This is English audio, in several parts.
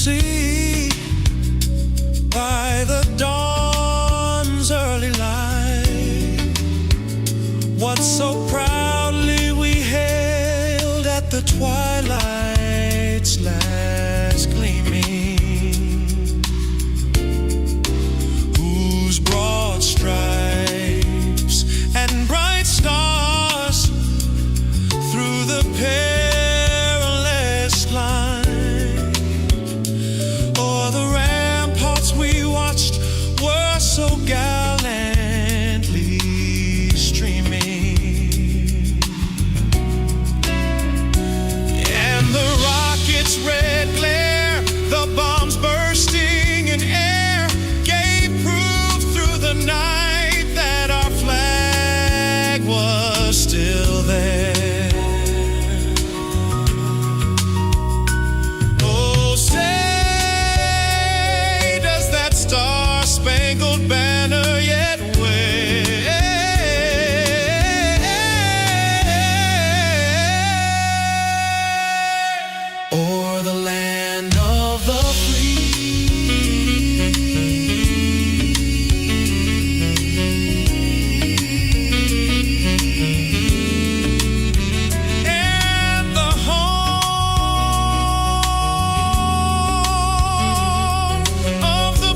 see by the dawn's early light what so proudly we hailed at the twilight's last gleaming, whose broad stripes and bright stars through the perilous line o'er the ramparts we watched were so gallantly streaming, and the rocket's red glare, the bombs bursting in air, gave proof through the night that our flag was still there. Oh, say, does that star-spangled banner yet wave o'er the land of the and the home of the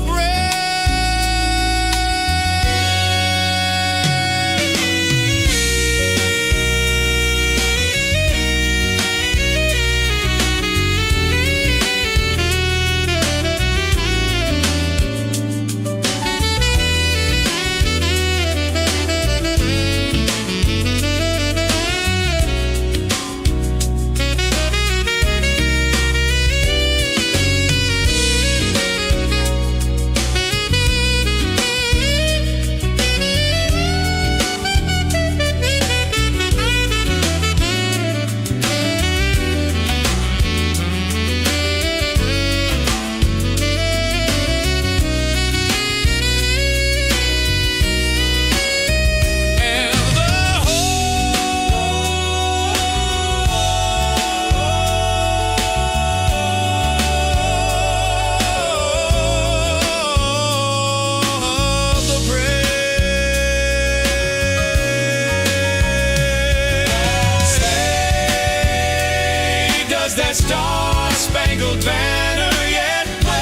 that star-spangled banner yet wave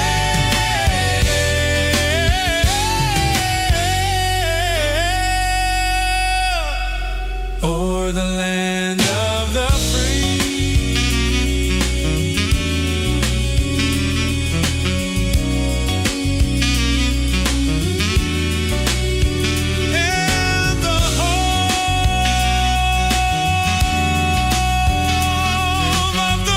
o'er the land of the and the home of the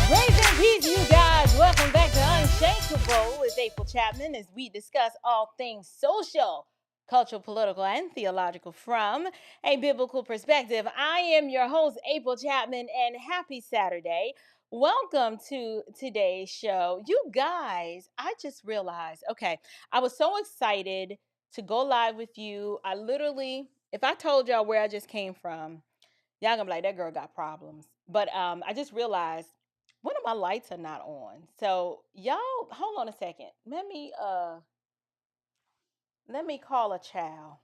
Grace and peace, you guys. Welcome back to Unshakable with April Chapman as we discuss all things social, cultural, political, and theological from a biblical perspective. I am your host, April Chapman, and happy Saturday. Welcome to today's show. You guys, I just realized, I was so excited to go live with you. I literally, if I told y'all where I just came from, y'all gonna be like, that girl got problems. But I just realized one of my lights are not on. So y'all, hold on a second. Let me call a child.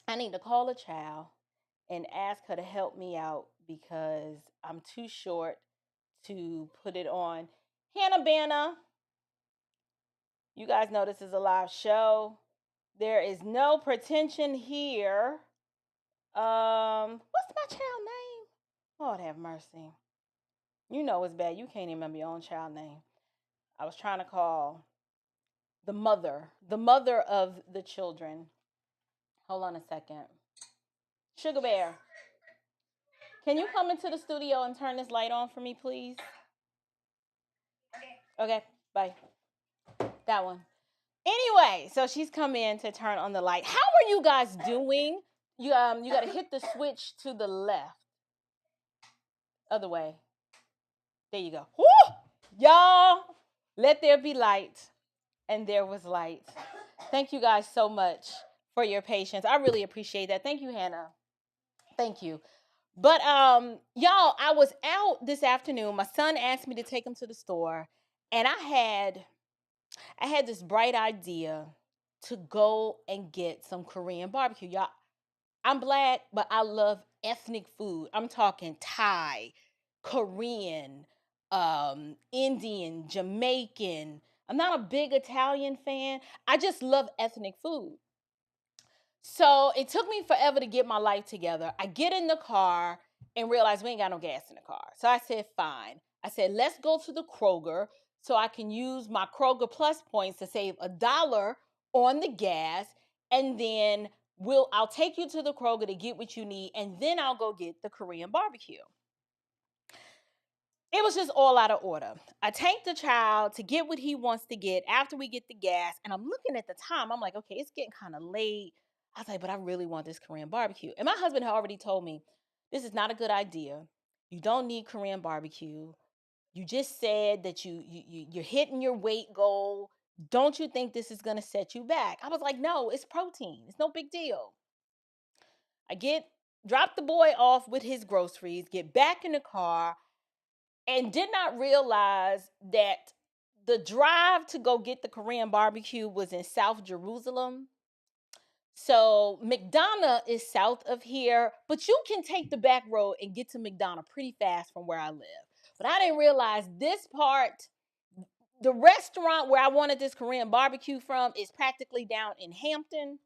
I need to call a child and ask her to help me out because I'm too short to put it on. Hannah Banna, you guys know this is a live show. There is no pretension here. What's my child name? Lord have mercy. You know it's bad. You can't even remember your own child name. I was trying to call the mother of the children. Hold on a second. Sugar Bear, can you come into the studio and turn this light on for me, please? Okay, bye. That one. Anyway, so she's come in to turn on the light. How are you guys doing? You got to hit the switch to the left. Other way. There you go. Woo! Y'all, let there be light. And there was light. Thank you guys so much for your patience. I really appreciate that. Thank you, Hannah. Thank you. But y'all, I was out this afternoon. My son asked me to take him to the store, and I had this bright idea to go and get some Korean barbecue. Y'all, I'm black, but I love ethnic food. I'm talking Thai, Korean, Indian, Jamaican. I'm not a big Italian fan. I just love ethnic food. So it took me forever to get my life together. I get in the car and realize we ain't got no gas in the car. So I said, fine. I said, let's go to the Kroger so I can use my Kroger Plus points to save $1 on the gas. And then I'll take you to the Kroger to get what you need. And then I'll go get the Korean barbecue. It was just all out of order. I take the child to get what he wants to get after we get the gas. And I'm looking at the time. I'm like, okay, it's getting kind of late. I was like, but I really want this Korean barbecue. And my husband had already told me, this is not a good idea. You don't need Korean barbecue. You just said that you're hitting your weight goal. Don't you think this is going to set you back? I was like, no, it's protein. It's no big deal. Drop the boy off with his groceries, get back in the car, and did not realize that the drive to go get the Korean barbecue was in South Jerusalem. So McDonough is south of here, but you can take the back road and get to McDonough pretty fast from where I live. But I didn't realize this part, the restaurant where I wanted this Korean barbecue from is practically down in Hampton,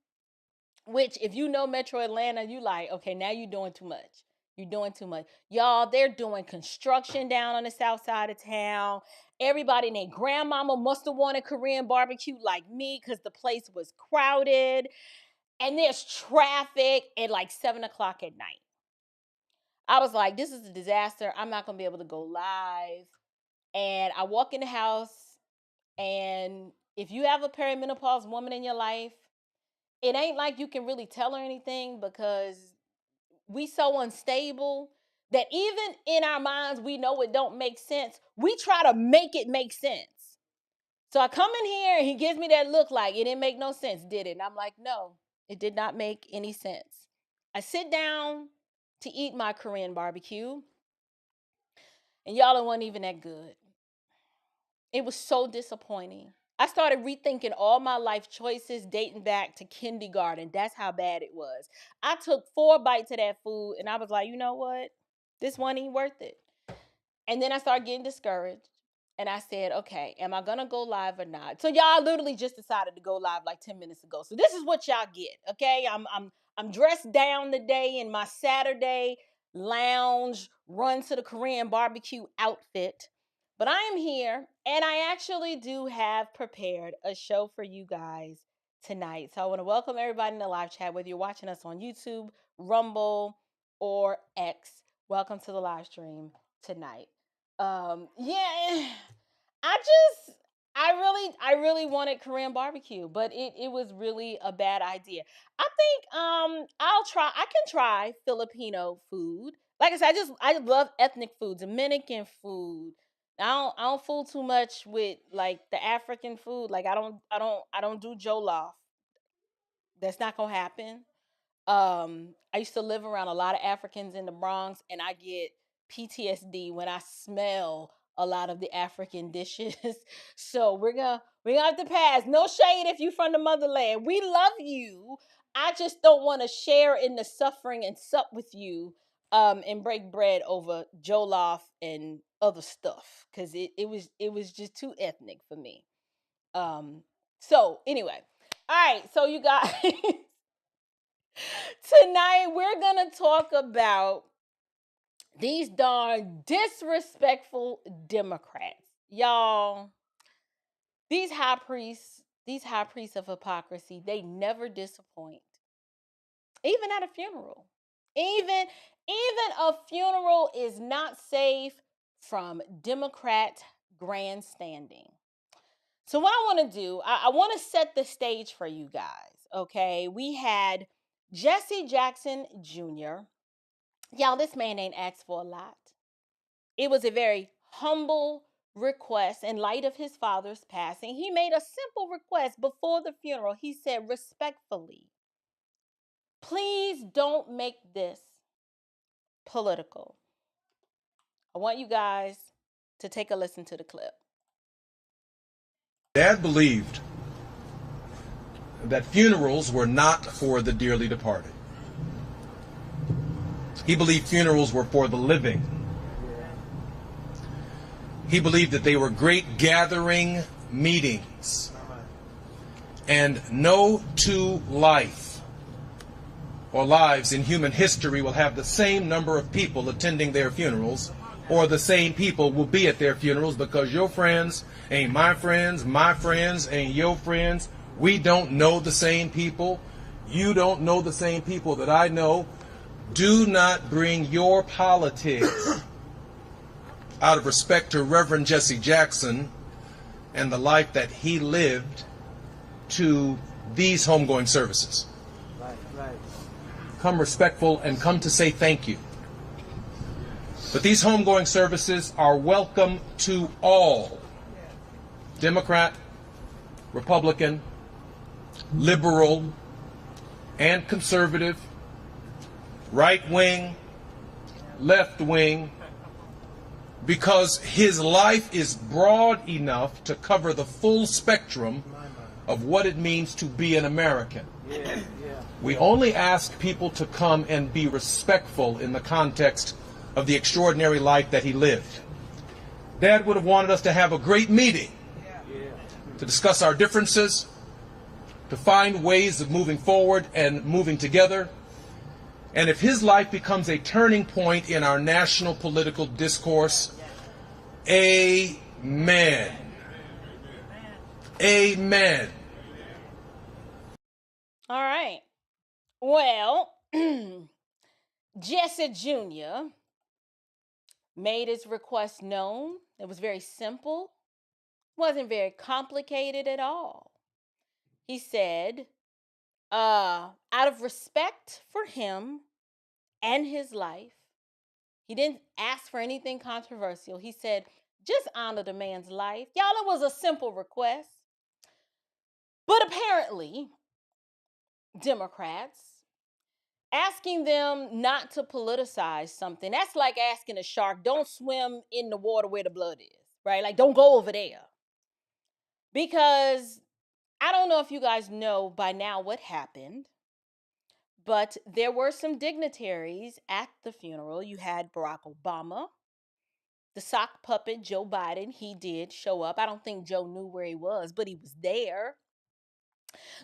which if you know Metro Atlanta, you like, okay, now you're doing too much. You're doing too much. Y'all, they're doing construction down on the south side of town. Everybody and their grandmama must have wanted Korean barbecue like me because the place was crowded. And there's traffic at like 7 o'clock at night. I was like, this is a disaster. I'm not going to be able to go live. And I walk in the house, and if you have a perimenopause woman in your life, it ain't like you can really tell her anything because we so unstable that even in our minds, we know it don't make sense. We try to make it make sense. So I come in here and he gives me that look like it didn't make no sense, did it? And I'm like, no, it did not make any sense. I sit down to eat my Korean barbecue, and y'all, it wasn't even that good. It was so disappointing. I started rethinking all my life choices dating back to kindergarten. That's how bad it was. I took 4 bites of that food and I was like, you know what? This one ain't worth it. And then I started getting discouraged. And I said, okay, am I gonna go live or not? So y'all literally just decided to go live like 10 minutes ago. So this is what y'all get, okay? I'm dressed down today in my Saturday lounge run to the Korean barbecue outfit. But I am here, and I actually do have prepared a show for you guys tonight. So I want to welcome everybody in the live chat, whether you're watching us on YouTube, Rumble, or X. Welcome to the live stream tonight. Yeah, I really wanted Korean barbecue, but it was really a bad idea. I think I can try Filipino food. Like I said, I love ethnic food, Dominican food. I don't fool too much with like the African food. Like I don't do jollof. That's not gonna happen. I used to live around a lot of Africans in the Bronx, and I get PTSD when I smell a lot of the African dishes. So we're gonna have to pass. No shade if you from the motherland. We love you. I just don't want to share in the suffering and sup with you and break bread over jollof and other stuff because it was just too ethnic for me. So anyway, all right, so you guys tonight we're gonna talk about these darn disrespectful Democrats. Y'all, these high priests of hypocrisy, they never disappoint. Even at a funeral. Even a funeral is not safe from Democrat grandstanding. So what I want to do, I want to set the stage for you guys. Okay, we had Jesse Jackson Jr. Y'all, this man ain't asked for a lot. It was a very humble request in light of his father's passing. He made a simple request before the funeral. He said, respectfully, please don't make this political. I want you guys to take a listen to the clip. Dad believed that funerals were not for the dearly departed. He believed funerals were for the living. He believed that they were great gathering meetings. And no two lives in human history will have the same number of people attending their funerals, or the same people will be at their funerals, because your friends ain't my friends ain't your friends. We don't know the same people. You don't know the same people that I know. Do not bring your politics out of respect to Reverend Jesse Jackson and the life that he lived to these homegoing services. Right. Come respectful and come to say thank you. But these homegoing services are welcome to all. Democrat, Republican, liberal, and conservative, right wing, left wing, because his life is broad enough to cover the full spectrum of what it means to be an American. We only ask people to come and be respectful in the context of the extraordinary life that he lived. Dad would have wanted us to have a great meeting to discuss our differences, to find ways of moving forward and moving together. And if his life becomes a turning point in our national political discourse, amen. Amen. All right. Well, Jesse Jr. made his request known. It was very simple. Wasn't very complicated at all. He said, out of respect for him and his life, he didn't ask for anything controversial. He said, just honor the man's life. Y'all, it was a simple request. But apparently, Democrats, asking them not to politicize something, that's like asking a shark, don't swim in the water where the blood is, right? Like, don't go over there. Because I don't know if you guys know by now what happened, but there were some dignitaries at the funeral. You had Barack Obama, the sock puppet Joe Biden. He did show up. I don't think Joe knew where he was, but he was there.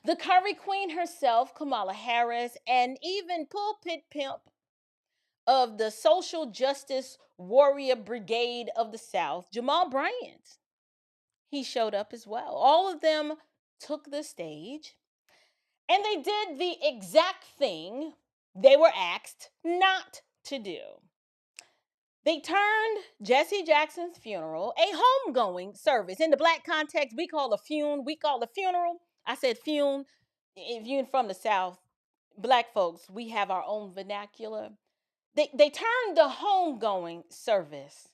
The Curry Queen herself, Kamala Harris, and even pulpit pimp of the social justice warrior brigade of the South, Jamal Bryant. He showed up as well. All of them took the stage, and they did the exact thing they were asked not to do. They turned Jesse Jackson's funeral a homegoing service. In the Black context, we call a funeral. I said funeral. If you're from the South, Black folks, we have our own vernacular. They turned the homegoing service.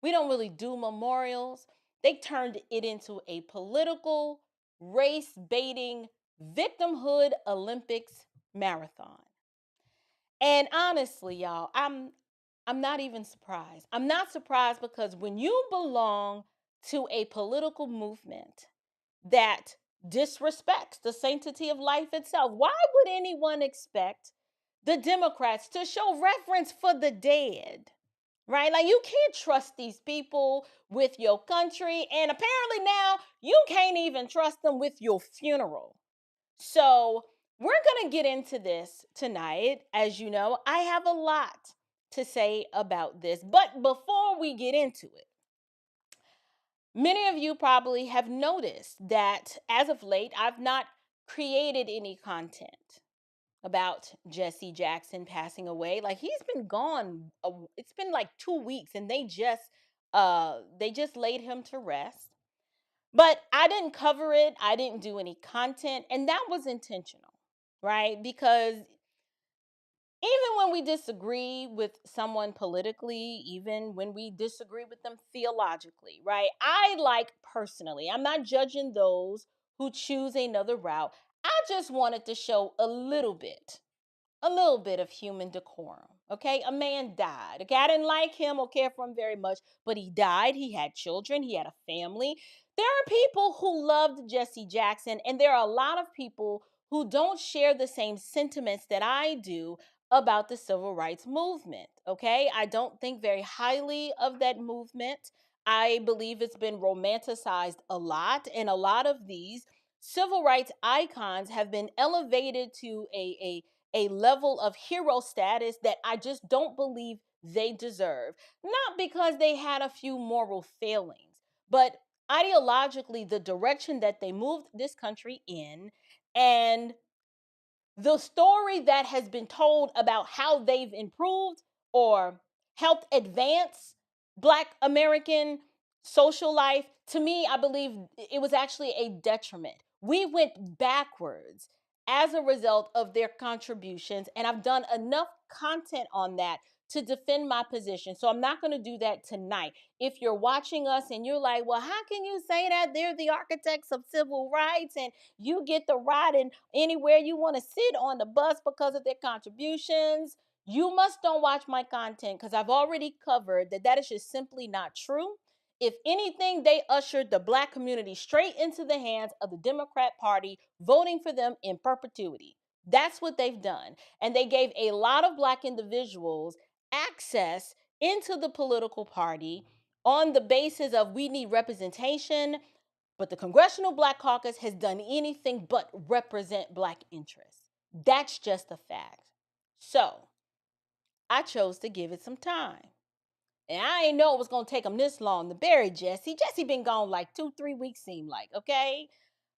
We don't really do memorials. They turned it into a political, race-baiting, victimhood Olympics marathon. And honestly, y'all, I'm not even surprised. I'm not surprised because when you belong to a political movement that disrespects the sanctity of life itself, why would anyone expect the Democrats to show reverence for the dead? Right? Like, you can't trust these people with your country, and apparently now you can't even trust them with your funeral. So we're going to get into this tonight. As you know, I have a lot to say about this. But before we get into it, many of you probably have noticed that as of late, I've not created any content about Jesse Jackson passing away. Like, he's been gone. It's been like 2 weeks, and they just laid him to rest. But I didn't cover it. I didn't do any content, and that was intentional, right? Because even when we disagree with someone politically, even when we disagree with them theologically, right? I like personally, I'm not judging those who choose another route. I just wanted to show a little bit of human decorum. Okay, a man died. Okay, I didn't like him or care for him very much, but he died. He had children, he had a family. There are people who loved Jesse Jackson, and there are a lot of people who don't share the same sentiments that I do about the civil rights movement. Okay, I don't think very highly of that movement. I believe it's been romanticized a lot, and a lot of these civil rights icons have been elevated to a level of hero status that I just don't believe they deserve. Not because they had a few moral failings, but ideologically, the direction that they moved this country in, and the story that has been told about how they've improved or helped advance Black American social life, to me, I believe it was actually a detriment. We went backwards as a result of their contributions, and I've done enough content on that to defend my position. So I'm not going to do that tonight. If you're watching us and you're like, well, how can you say that they're the architects of civil rights and you get the ride in anywhere you want to sit on the bus because of their contributions? You must don't watch my content because I've already covered that is just simply not true. If anything, they ushered the Black community straight into the hands of the Democrat Party, voting for them in perpetuity. That's what they've done. And they gave a lot of Black individuals access into the political party on the basis of we need representation, but the Congressional Black Caucus has done anything but represent Black interests. That's just a fact. So I chose to give it some time. And I ain't know it was going to take them this long to bury Jesse. Jesse been gone like 2-3 weeks, seemed like, okay?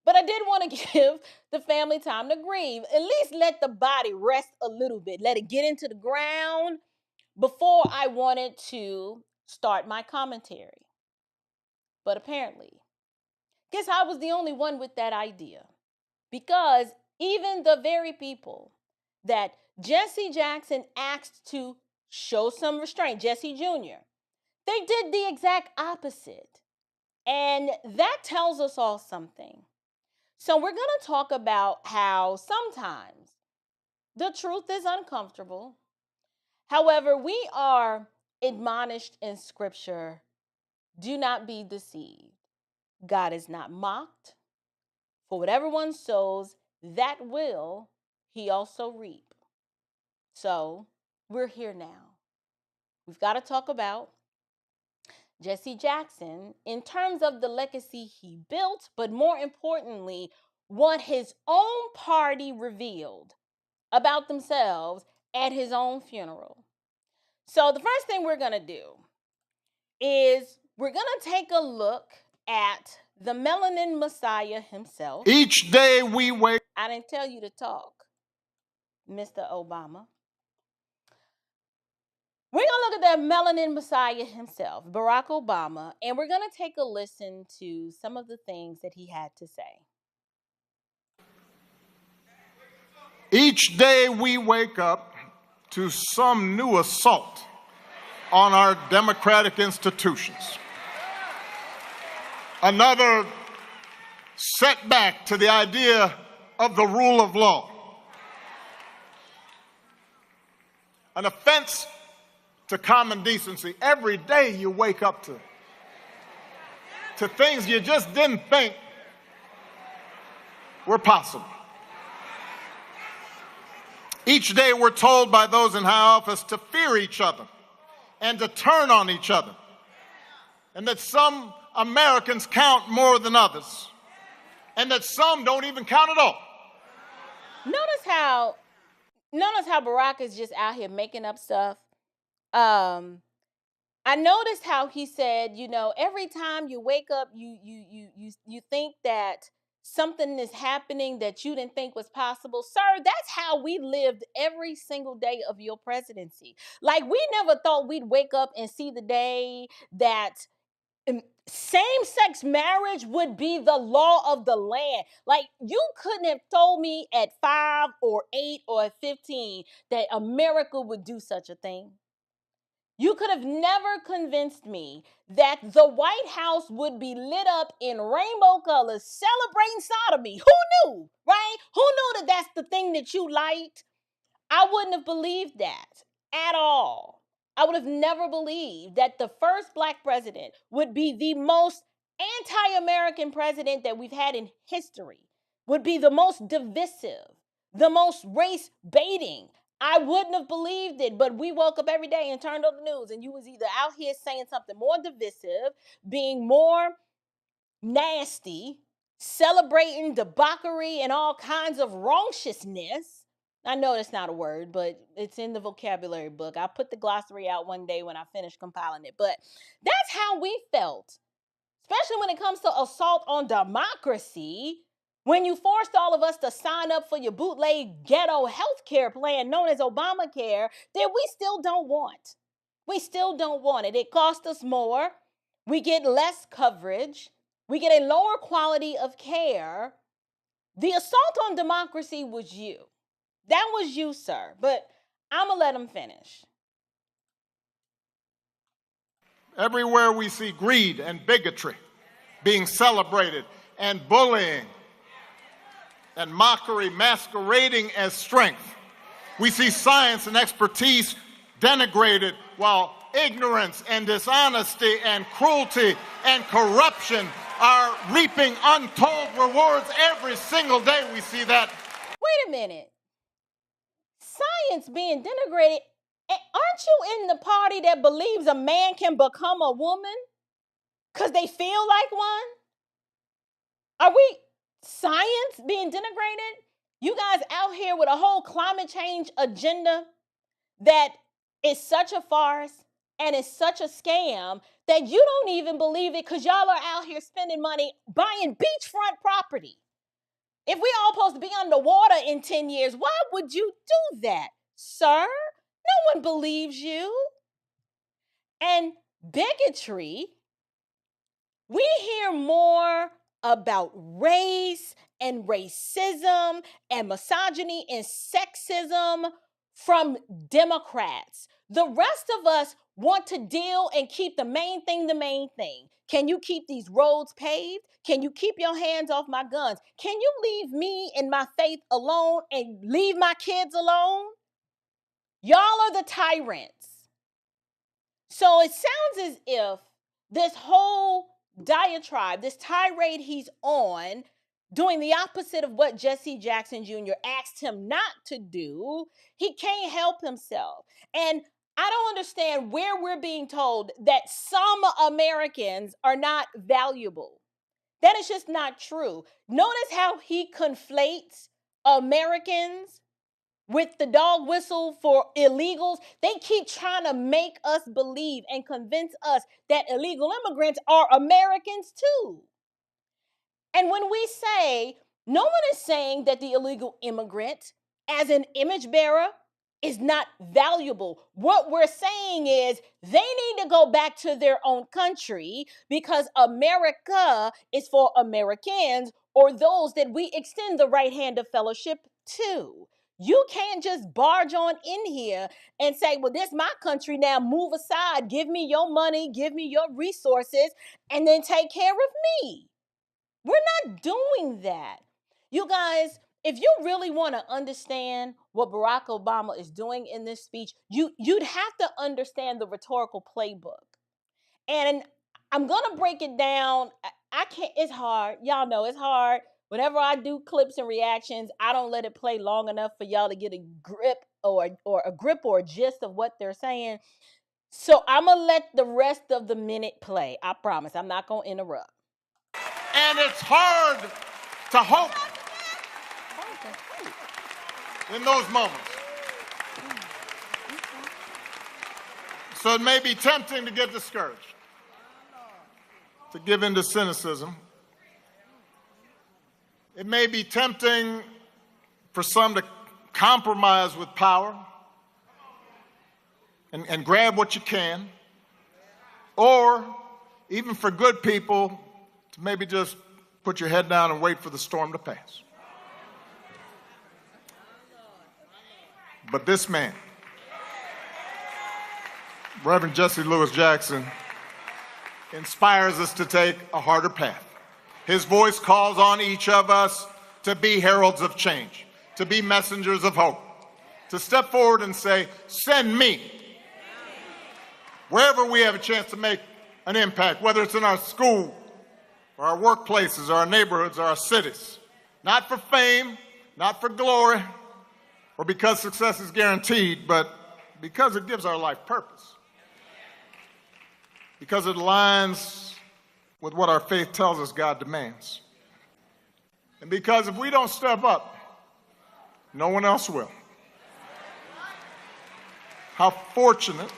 But I did want to give the family time to grieve. At least let the body rest a little bit. Let it get into the ground before I wanted to start my commentary. But apparently, guess I was the only one with that idea. Because even the very people that Jesse Jackson asked to show some restraint, Jesse Jr., they did the exact opposite. And that tells us all something. So we're going to talk about how sometimes the truth is uncomfortable. However, we are admonished in Scripture, do not be deceived. God is not mocked. For whatever one sows, that will he also reap. So we're here now. We've got to talk about Jesse Jackson in terms of the legacy he built, but more importantly, what his own party revealed about themselves at his own funeral. So the first thing we're going to do is we're going to take a look at the Melanin Messiah himself. Each day we wake. I didn't tell you to talk, Mr. Obama. We're going to look at the Melanin Messiah himself, Barack Obama, and we're going to take a listen to some of the things that he had to say. Each day we wake up to some new assault on our democratic institutions. Another setback to the idea of the rule of law. An offense to common decency. Every day you wake up to things you just didn't think were possible. Each day we're told by those in high office to fear each other and to turn on each other, and that some Americans count more than others, and that some don't even count at all. Notice how Barack is just out here making up stuff. I noticed how he said, every time you wake up, you think that something is happening that you didn't think was possible. Sir, that's how we lived every single day of your presidency. Like, we never thought we'd wake up and see the day that same-sex marriage would be the law of the land. Like, you couldn't have told me at 5 or 8 or 15 that America would do such a thing. You could have never convinced me that the White House would be lit up in rainbow colors celebrating sodomy. Who knew, right? Who knew that that's the thing that you liked? I wouldn't have believed that at all. I would have never believed that the first Black president would be the most anti-American president that we've had in history, would be the most divisive, the most race baiting. I wouldn't have believed it, but we woke up every day and turned on the news, and you was either out here saying something more divisive, being more nasty, celebrating debauchery and all kinds of wronciousness. I know that's not a word, but it's in the vocabulary book. I'll put the glossary out one day when I finish compiling it. But that's how we felt, especially when it comes to assault on democracy, when you forced all of us to sign up for your bootleg ghetto health care plan known as Obamacare that we still don't want. We still don't want it. It costs us more. We get less coverage. We get a lower quality of care. The assault on democracy was you. That was you, sir. But I'm going to let him finish. Everywhere we see greed and bigotry being celebrated and bullying and mockery masquerading as strength, we see science and expertise denigrated while ignorance and dishonesty and cruelty and corruption are reaping untold rewards every single day. We see that. Wait a minute. Science being denigrated. Aren't you in the party that believes a man can become a woman because they feel like one? Are we science being denigrated? You guys out here with a whole climate change agenda that is such a farce and is such a scam that you don't even believe it because y'all are out here spending money buying beachfront property. If we all supposed to be underwater in 10 years, why would you do that, sir? No one believes you. And bigotry, we hear more about race and racism and misogyny and sexism from Democrats. The rest of us want to deal and keep the main thing the main thing. Can you keep these roads paved? Can you keep your hands off my guns? Can you leave me and my faith alone and leave my kids alone? Y'all are the tyrants. So it sounds as if this whole diatribe, this tirade he's on, doing the opposite of what Jesse Jackson Jr. asked him not to do, he can't help himself. And I don't understand where we're being told that some Americans are not valuable. That is just not true. Notice how he conflates Americans with the dog whistle for illegals. They keep trying to make us believe and convince us that illegal immigrants are Americans too. And when we say, no one is saying that the illegal immigrant as an image bearer is not valuable. What we're saying is they need to go back to their own country because America is for Americans or those that we extend the right hand of fellowship to. You can't just barge on in here and say, well, this is my country now, move aside, give me your money, give me your resources, and then take care of me. We're not doing that. You guys, if you really want to understand what Barack Obama is doing in this speech, you'd have to understand the rhetorical playbook. And I'm going to break it down. I can't, it's hard. Y'all know it's hard. Whenever I do clips and reactions, I don't let it play long enough for y'all to get a grip or a gist of what they're saying. So I'm going to let the rest of the minute play. I promise. I'm not going to interrupt. And it's hard to hope in those moments. So it may be tempting to get discouraged, to give in to cynicism. It may be tempting for some to compromise with power and grab what you can. Or even for good people to maybe just put your head down and wait for the storm to pass. But this man, Reverend Jesse Lewis Jackson, inspires us to take a harder path. His voice calls on each of us to be heralds of change, to be messengers of hope, to step forward and say, send me. Wherever we have a chance to make an impact, whether it's in our school, or our workplaces, or our neighborhoods, or our cities. Not for fame, not for glory, or because success is guaranteed, but because it gives our life purpose. Because it aligns with what our faith tells us God demands. And because if we don't step up, no one else will. How fortunate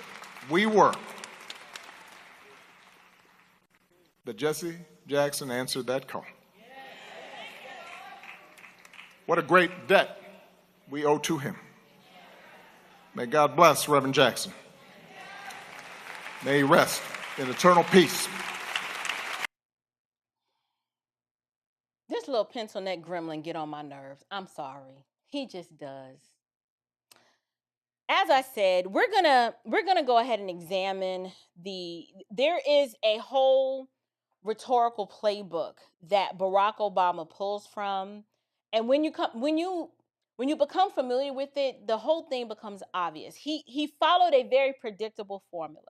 we were that Jesse Jackson answered that call. What a great debt we owe to him. May God bless Reverend Jackson. May he rest in eternal peace. This little pencil neck gremlin get on my nerves. I'm sorry. He just does. As I said, we're gonna go ahead and examine there is a whole rhetorical playbook that Barack Obama pulls from, and when you become familiar with it, the whole thing becomes obvious. He followed a very predictable formula.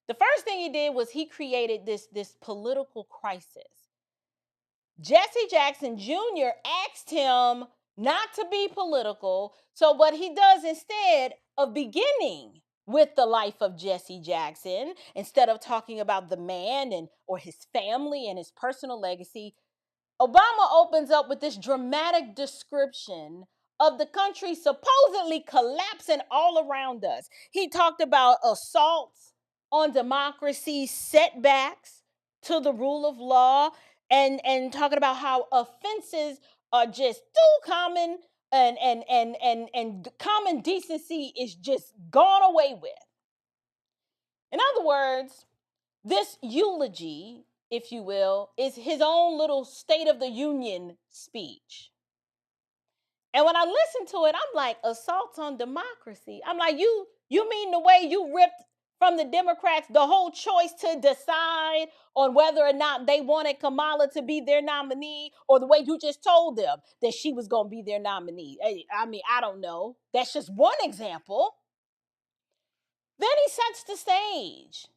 The first thing he did was he created this political crisis. Jesse Jackson Jr. asked him not to be political, so what he does instead of beginning with the life of Jesse Jackson, instead of talking about the man or his family and his personal legacy, Obama opens up with this dramatic description of the country supposedly collapsing all around us. He talked about assaults on democracy, setbacks to the rule of law, and talking about how offenses are just too common and common decency is just gone away with. In other words, this eulogy, if you will, is his own little State of the Union speech. And when I listen to it, I'm like, assaults on democracy. I'm like, you mean the way you ripped from the Democrats the whole choice to decide on whether or not they wanted Kamala to be their nominee, or the way you just told them that she was going to be their nominee? I mean, I don't know. That's just one example. Then he sets the stage,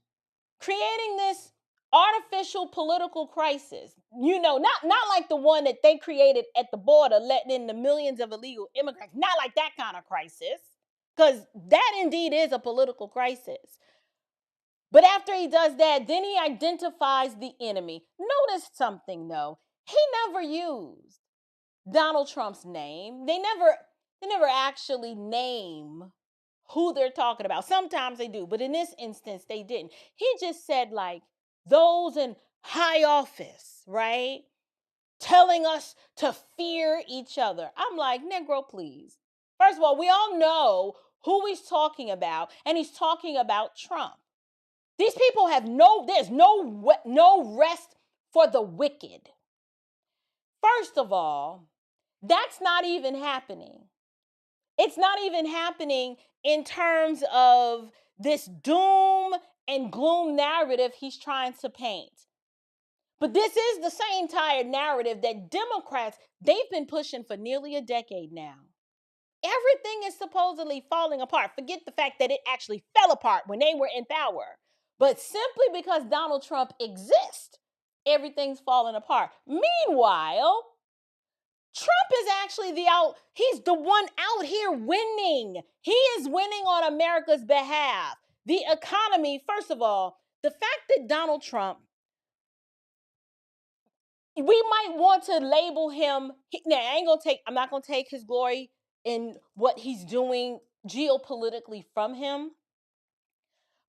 creating this artificial political crisis. Not like the one that they created at the border, letting in the millions of illegal immigrants. Not like that kind of crisis, because that indeed is a political crisis. But after he does that, then he identifies the enemy. Notice something, though. He never used Donald Trump's name. They never actually name who they're talking about. Sometimes they do, but in this instance, they didn't. He just said, like, those in high office, right? Telling us to fear each other. I'm like, Negro, please. First of all, we all know who he's talking about, and he's talking about Trump. These people there's no rest for the wicked. First of all, that's not even happening. It's not even happening in terms of this doom and gloom narrative he's trying to paint. But this is the same tired narrative that Democrats, they've been pushing for nearly a decade now. Everything is supposedly falling apart. Forget the fact that it actually fell apart when they were in power. But simply because Donald Trump exists, everything's falling apart. Meanwhile, Trump is actually he's the one out here winning. He is winning on America's behalf. The economy, first of all, the fact that Donald Trump, we might want to label him, I'm not going to take his glory in what he's doing geopolitically from him.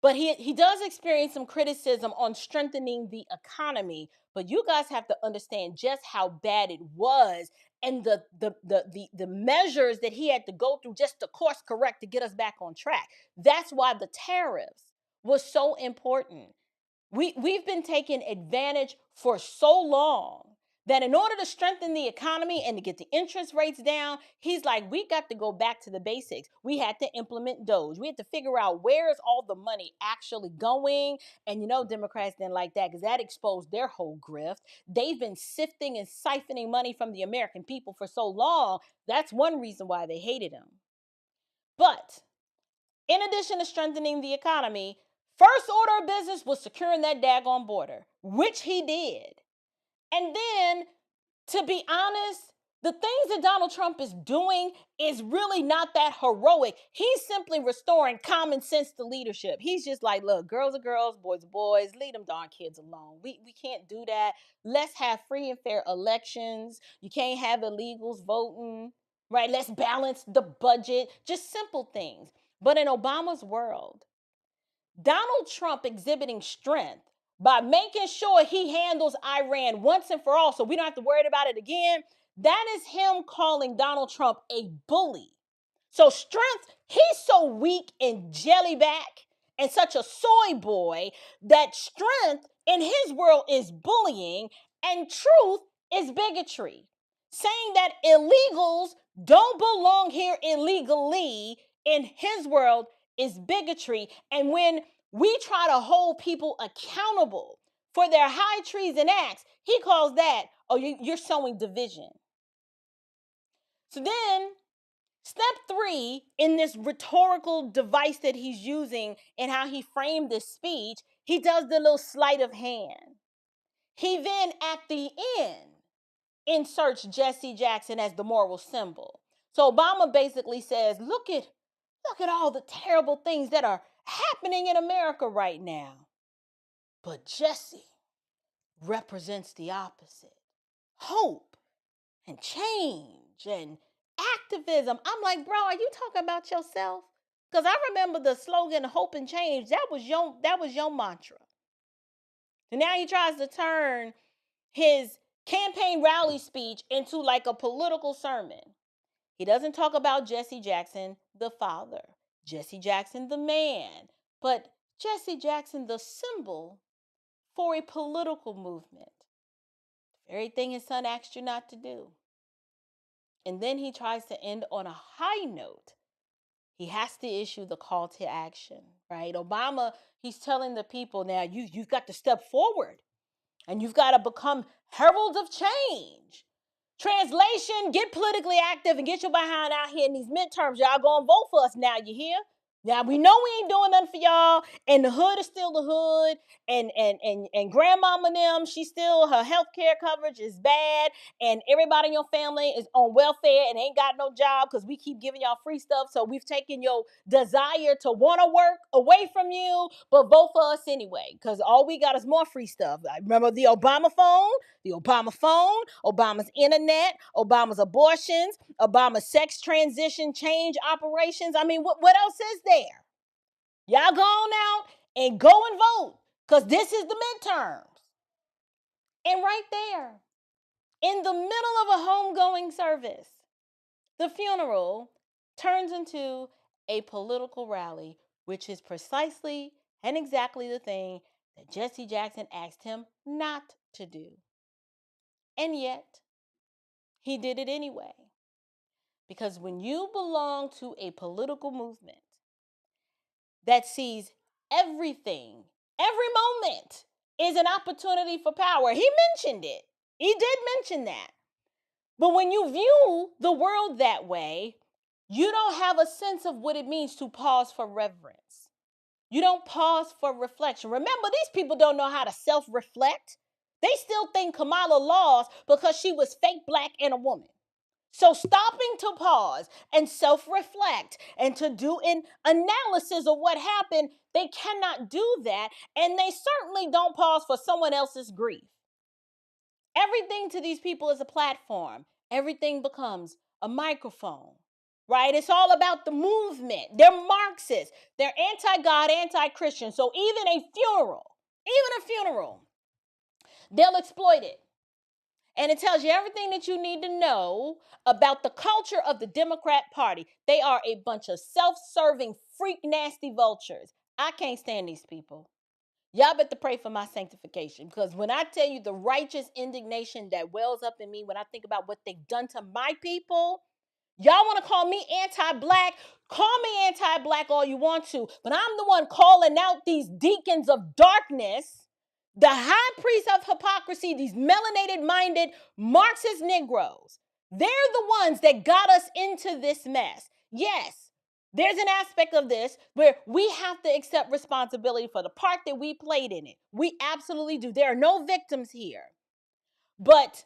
But he does experience some criticism on strengthening the economy. But you guys have to understand just how bad it was, and the measures that he had to go through just to course correct to get us back on track. That's why the tariffs was so important. We've been taking advantage for so long that in order to strengthen the economy and to get the interest rates down, he's like, we got to go back to the basics. We had to implement Doge. We had to figure out where is all the money actually going. And Democrats didn't like that because that exposed their whole grift. They've been sifting and siphoning money from the American people for so long. That's one reason why they hated him. But in addition to strengthening the economy, first order of business was securing that daggone border, which he did. And then, to be honest, the things that Donald Trump is doing is really not that heroic. He's simply restoring common sense to leadership. He's just like, look, girls are girls, boys are boys, leave them darn kids alone. We can't do that. Let's have free and fair elections. You can't have illegals voting, right? Let's balance the budget, just simple things. But in Obama's world, Donald Trump exhibiting strength by making sure he handles Iran once and for all so we don't have to worry about it again, that is him calling Donald Trump a bully. So strength, he's so weak and jellyback and such a soy boy that strength in his world is bullying and truth is bigotry. Saying that illegals don't belong here illegally in his world is bigotry. And when we try to hold people accountable for their high treason acts, he calls that, oh, you're sowing division. So then, step 3 in this rhetorical device that he's using and how he framed this speech, he does the little sleight of hand. He then, at the end, inserts Jesse Jackson as the moral symbol. So Obama basically says, look at all the terrible things that are happening in America right now. But Jesse represents the opposite. Hope and change and activism. I'm like, bro, are you talking about yourself? Because I remember the slogan, hope and change. That was your mantra. And now he tries to turn his campaign rally speech into like a political sermon. He doesn't talk about Jesse Jackson, the father, Jesse Jackson, the man, but Jesse Jackson, the symbol for a political movement. The very thing his son asked you not to do. And then he tries to end on a high note. He has to issue the call to action, right? Obama, he's telling the people now, you've got to step forward and you've got to become heralds of change. Translation, get politically active and get your behind out here in these midterms. Y'all gonna vote for us now, you hear? Now we know we ain't doing nothing for y'all, and the hood is still the hood, and grandmama and them, she still, her health care coverage is bad, and everybody in your family is on welfare and ain't got no job because we keep giving y'all free stuff, so we've taken your desire to want to work away from you, but vote for us anyway, because all we got is more free stuff. I remember the Obama phone, Obama's internet, Obama's abortions, Obama's sex transition change operations. I mean, what else is there? Y'all go on out and go and vote because this is the midterms. And right there, in the middle of a homegoing service, the funeral turns into a political rally, which is precisely and exactly the thing that Jesse Jackson asked him not to do. And yet, he did it anyway. Because when you belong to a political movement that sees everything, every moment is an opportunity for power, he mentioned it. He did mention that. But when you view the world that way, you don't have a sense of what it means to pause for reverence. You don't pause for reflection. Remember, these people don't know how to self-reflect. They still think Kamala lost because she was fake black and a woman. So stopping to pause and self-reflect and to do an analysis of what happened, they cannot do that. And they certainly don't pause for someone else's grief. Everything to these people is a platform. Everything becomes a microphone, right? It's all about the movement. They're Marxists. They're anti-God, anti-Christian. So even a funeral, they'll exploit it. And it tells you everything that you need to know about the culture of the Democrat Party. They are a bunch of self-serving, freak, nasty vultures. I can't stand these people. Y'all better pray for my sanctification, because when I tell you the righteous indignation that wells up in me when I think about what they've done to my people, y'all want to call me anti-black? Call me anti-black all you want to, but I'm the one calling out these deacons of darkness, the high priests of hypocrisy, these melanated-minded Marxist Negroes. They're the ones that got us into this mess. Yes, there's an aspect of this where we have to accept responsibility for the part that we played in it. We absolutely do. There are no victims here. But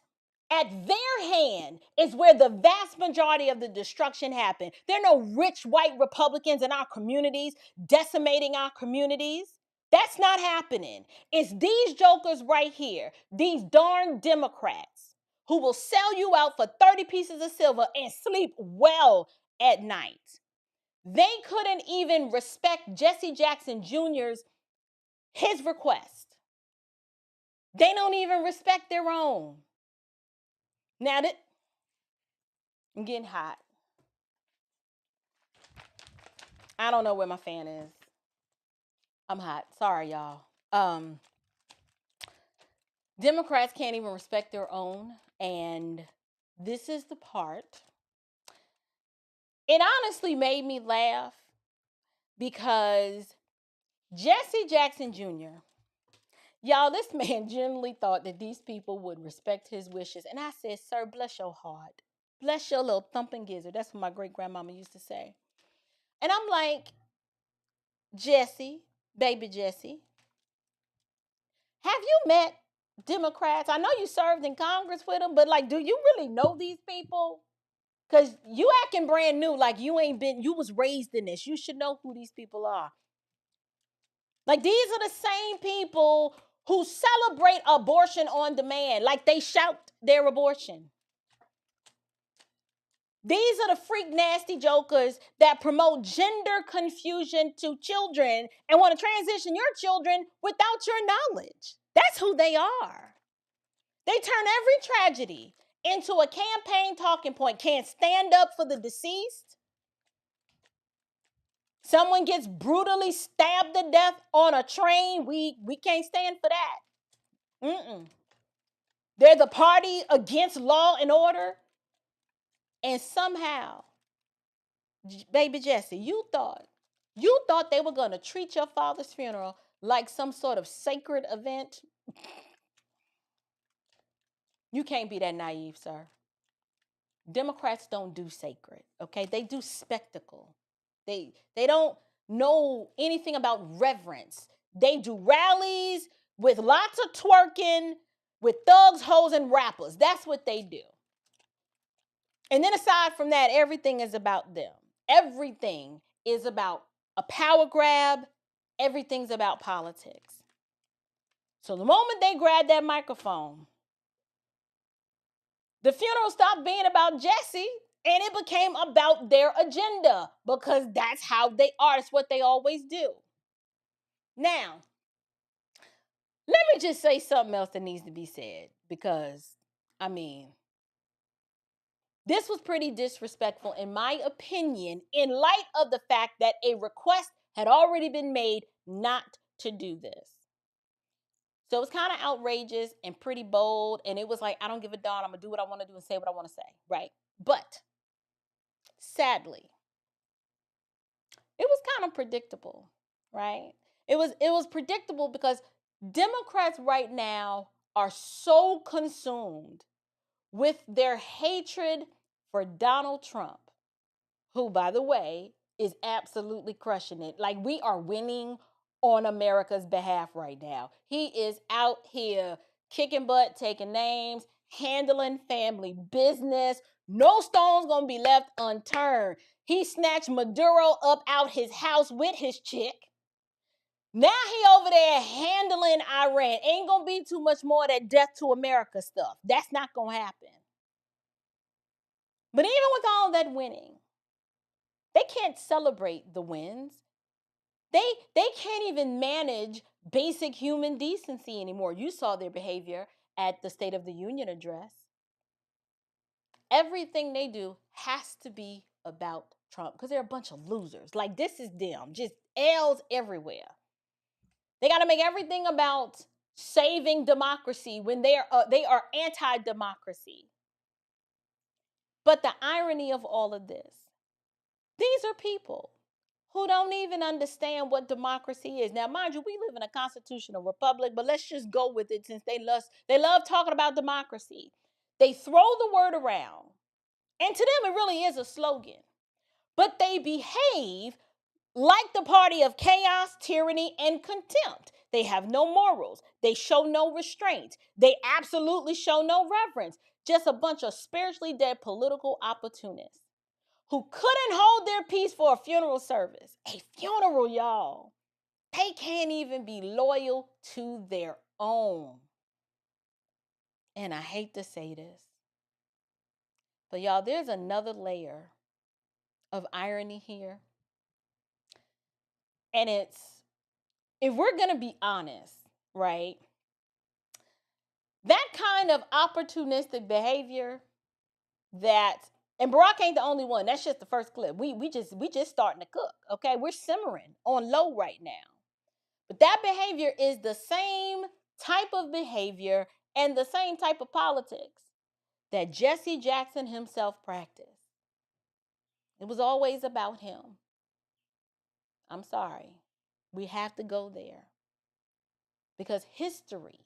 at their hand is where the vast majority of the destruction happened. There are no rich white Republicans in our communities decimating our communities. That's not happening. It's these jokers right here, these darn Democrats, who will sell you out for 30 pieces of silver and sleep well at night. They couldn't even respect Jesse Jackson Jr.'s his request. They don't even respect their own. Now that I'm getting hot. I don't know where my fan is. I'm hot. Sorry, y'all. Democrats can't even respect their own, and this is the part. It honestly made me laugh because Jesse Jackson Jr., y'all, this man genuinely thought that these people would respect his wishes. And I said, sir, bless your heart. Bless your little thumping gizzard. That's what my great-grandmama used to say. And I'm like, Jesse, baby Jesse, have you met Democrats? I know you served in Congress with them, but like, do you really know these people? Because you acting brand new, like you was raised in this. You should know who these people are. Like, these are the same people who celebrate abortion on demand, like they shout their abortion. These are the freak nasty jokers that promote gender confusion to children and want to transition your children without your knowledge. That's who they are. They turn every tragedy into a campaign talking point. Can't stand up for the deceased. Someone gets brutally stabbed to death on a train. We can't stand for that. They're the party against law and order. And somehow, baby Jesse, you thought they were going to treat your father's funeral like some sort of sacred event? You can't be that naive, sir. Democrats don't do sacred, okay? They do spectacle. They don't know anything about reverence. They do rallies with lots of twerking, with thugs, hoes, and rappers. That's what they do. And then aside from that, everything is about them. Everything is about a power grab. Everything's about politics. So the moment they grab that microphone, the funeral stopped being about Jesse and it became about their agenda, because that's how they are. It's what they always do. Now, let me just say something else that needs to be said, because, I mean, this was pretty disrespectful, in my opinion, in light of the fact that a request had already been made not to do this. So it was kind of outrageous and pretty bold, and it was like, I don't give a darn, I'm going to do what I want to do and say what I want to say, right? But sadly, it was kind of predictable, right? It was predictable because Democrats right now are so consumed with their hatred for Donald Trump, who, by the way, is absolutely crushing it. Like, we are winning on America's behalf right now. He is out here kicking butt, taking names, handling family business. No stone's gonna be left unturned. He snatched Maduro up out his house with his chick. Now he over there handling Iran. Ain't gonna be too much more of that death to America stuff. That's not gonna happen. But even with all that winning, they can't celebrate the wins. They can't even manage basic human decency anymore. You saw their behavior at the State of the Union address. Everything they do has to be about Trump, because they're a bunch of losers. Like, this is them, just L's everywhere. They got to make everything about saving democracy when they are anti-democracy. But the irony of all of this, these are people who don't even understand what democracy is. Now, mind you, we live in a constitutional republic, but let's just go with it since they love talking about democracy. They throw the word around, and to them it really is a slogan. But they behave like the party of chaos, tyranny, and contempt. They have no morals. They show no restraint. They absolutely show no reverence. Just a bunch of spiritually dead political opportunists who couldn't hold their peace for a funeral service. A funeral, y'all. They can't even be loyal to their own. And I hate to say this, but y'all, there's another layer of irony here. And it's, if we're going to be honest, right, that kind of opportunistic behavior that, and Barack ain't the only one. That's just the first clip. We just starting to cook, okay? We're simmering on low right now. But that behavior is the same type of behavior and the same type of politics that Jesse Jackson himself practiced. It was always about him. I'm sorry. We have to go there. Because history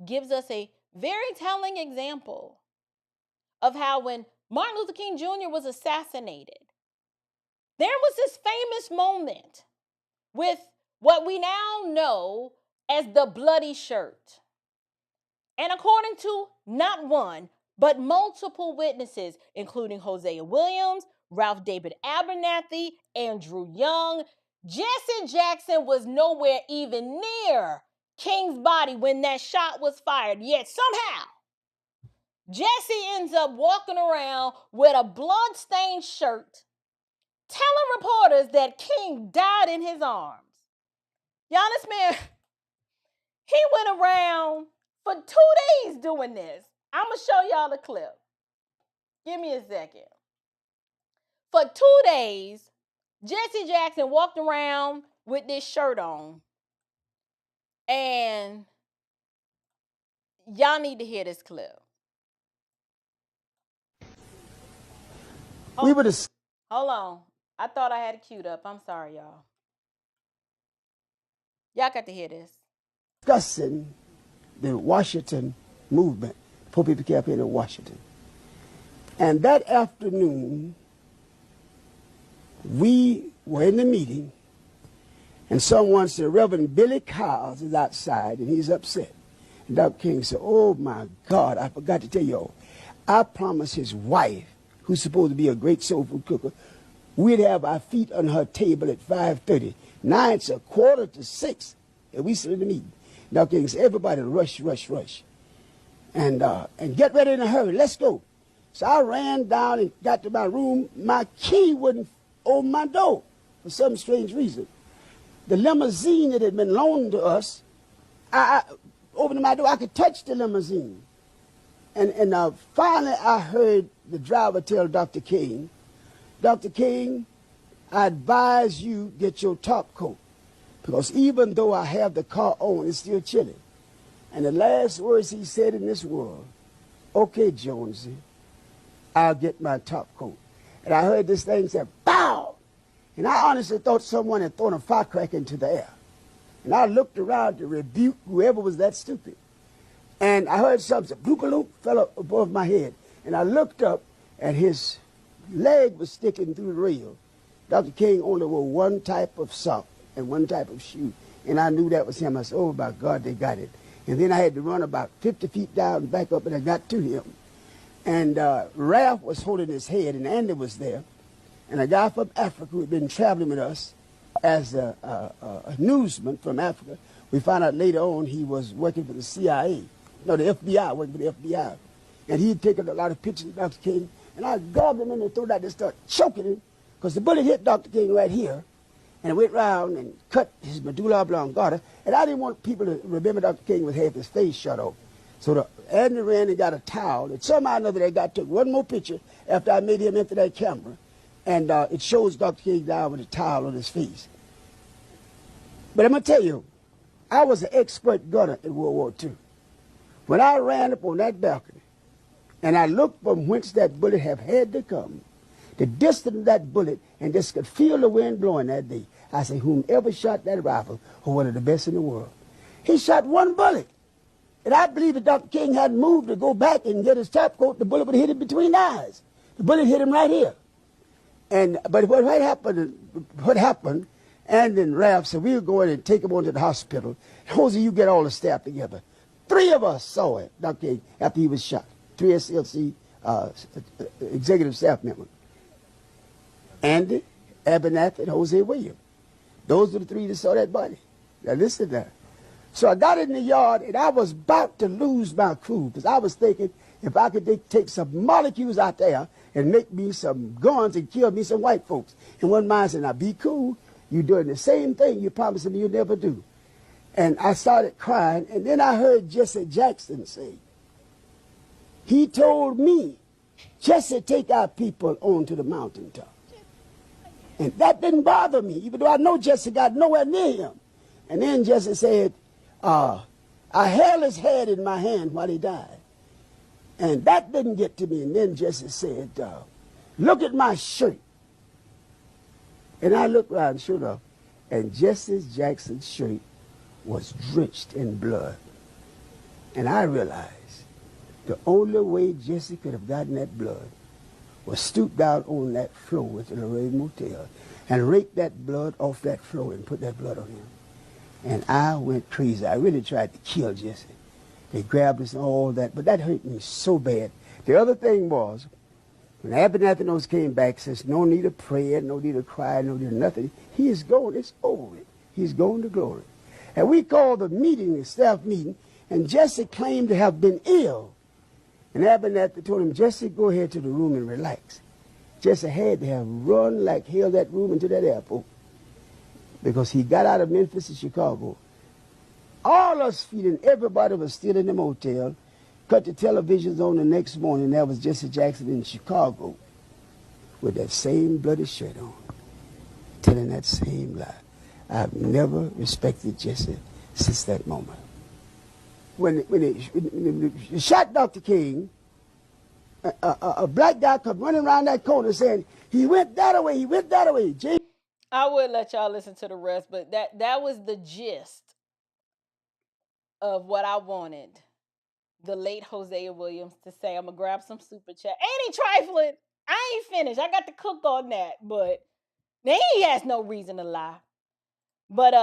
gives us a very telling example of how when Martin Luther King Jr. was assassinated, there was this famous moment with what we now know as the bloody shirt. And according to not one, but multiple witnesses, including Hosea Williams, Ralph David Abernathy, Andrew Young, Jesse Jackson was nowhere even near King's body when that shot was fired. Yet somehow, Jesse ends up walking around with a blood-stained shirt, telling reporters that King died in his arms. Y'all, this man, he went around for 2 days doing this. I'm going to show y'all the clip. Give me a second. For 2 days, Jesse Jackson walked around with this shirt on. And y'all need to hear this clip. Hold on. I thought I had it queued up. I'm sorry, y'all. Y'all got to hear this. Discussing the Washington movement, Poor People Campaign in Washington. And that afternoon, we were in the meeting, and someone said, Reverend Billy Kyles is outside, and he's upset. And Dr. King said, oh, my God, I forgot to tell y'all. I promised his wife, who's supposed to be a great soul food cooker, we'd have our feet on her table at 5:30. Now it's 5:45, and we sit in the meeting. Dr. King said, everybody rush, rush, rush. And get ready in a hurry. Let's go. So I ran down and got to my room. My key wouldn't open my door for some strange reason. The limousine that had been loaned to us, I opened my door. I could touch the limousine. And finally I heard the driver tell Dr. King, Dr. King, I advise you get your top coat, because even though I have the car on, it's still chilly. And the last words he said in this world, okay, Jonesy, I'll get my top coat. And I heard this thing say, bow! And I honestly thought someone had thrown a firecracker into the air. And I looked around to rebuke whoever was that stupid. And I heard something, bloop-a-loop, fell up above my head. And I looked up, and his leg was sticking through the rail. Dr. King only wore one type of sock and one type of shoe. And I knew that was him. I said, oh, my God, they got it. And then I had to run about 50 feet down and back up, and I got to him. And Ralph was holding his head, and Andy was there. And a guy from Africa who had been traveling with us as a newsman from Africa. We found out later on he was working for the CIA. No, the FBI, working for the FBI. And he had taken a lot of pictures of Dr. King. And I grabbed him in the throat. I just started choking him, because the bullet hit Dr. King right here. And it went round and cut his medulla oblongata. And I didn't want people to remember Dr. King with half his face shut off. So Andy ran and got a towel. And somehow or another, they took one more picture after I made him empty that camera. And it shows Dr. King down with a towel on his face. But I'm going to tell you, I was an expert gunner in World War II. When I ran up on that balcony and I looked from whence that bullet had to come, the distance of that bullet, and just could feel the wind blowing that day, I said, whomever shot that rifle was one of the best in the world. He shot one bullet. And I believe that Dr. King hadn't moved to go back and get his top coat, the bullet would have hit him between the eyes. The bullet hit him right here. But what happened, and then Ralph said, we'll go in and take him on to the hospital. Jose, you get all the staff together. 3 of us saw it, Dr. King, after he was shot. 3 SLC executive staff members. Andy, Abernathy, and Jose Williams. Those were the 3 that saw that body. Now listen to that. So I got in the yard, and I was about to lose my cool, because I was thinking if I could take some molecules out there and make me some guns and kill me some white folks. And one man said, now be cool. You're doing the same thing you're promising me you'll never do. And I started crying, and then I heard Jesse Jackson say, he told me, Jesse, take our people on to the mountaintop. And that didn't bother me, even though I know Jesse got nowhere near him. And then Jesse said, I held his head in my hand while he died. And that didn't get to me. And then Jesse said, look at my shirt. And I looked around, sure enough, and Jesse Jackson's shirt was drenched in blood. And I realized the only way Jesse could have gotten that blood was stoop down on that floor at the Lorraine Motel and rake that blood off that floor and put that blood on him. And I went crazy. I really tried to kill Jesse. They grabbed us and all that, but that hurt me so bad. The other thing was, when Abernathy came back, says, no need of prayer, no need of cry, no need of nothing. He is gone. It's over with. He's gone to glory. And we called the meeting, the staff meeting, and Jesse claimed to have been ill. And Abernathy told him, Jesse, go ahead to the room and relax. Jesse had to have run like hell that room into that airport, because he got out of Memphis to Chicago. All us feeling, everybody was still in the motel. Cut the televisions on the next morning. That was Jesse Jackson in Chicago with that same bloody shirt on, telling that same lie. I've never respected Jesse since that moment. When they shot Dr. King, a black guy come running around that corner saying, he went that way, he went that way. I would let y'all listen to the rest, but that was the gist of what I wanted the late Hosea Williams to say. I'm gonna grab some super chat. Ain't he trifling? I ain't finished. I got to cook on that, but he has no reason to lie. But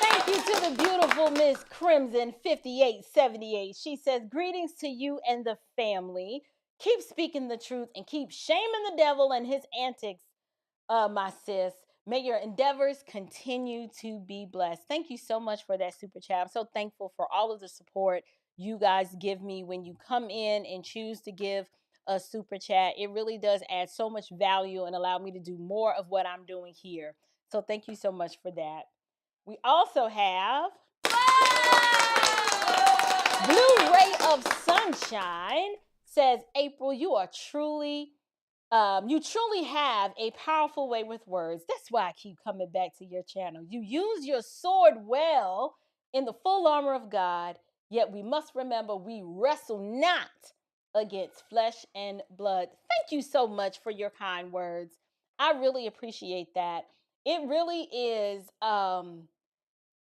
thank you to the beautiful Miss Crimson 5878. She says, greetings to you and the family. Keep speaking the truth and keep shaming the devil and his antics, my sis. May your endeavors continue to be blessed. Thank you so much for that super chat. I'm so thankful for all of the support you guys give me when you come in and choose to give a super chat. It really does add so much value and allow me to do more of what I'm doing here. So thank you so much for that. We also have Blue Ray of Sunshine says, April, you truly have a powerful way with words. That's why I keep coming back to your channel. You use your sword well in the full armor of God, yet we must remember we wrestle not against flesh and blood. Thank you so much for your kind words. I really appreciate that. It really is,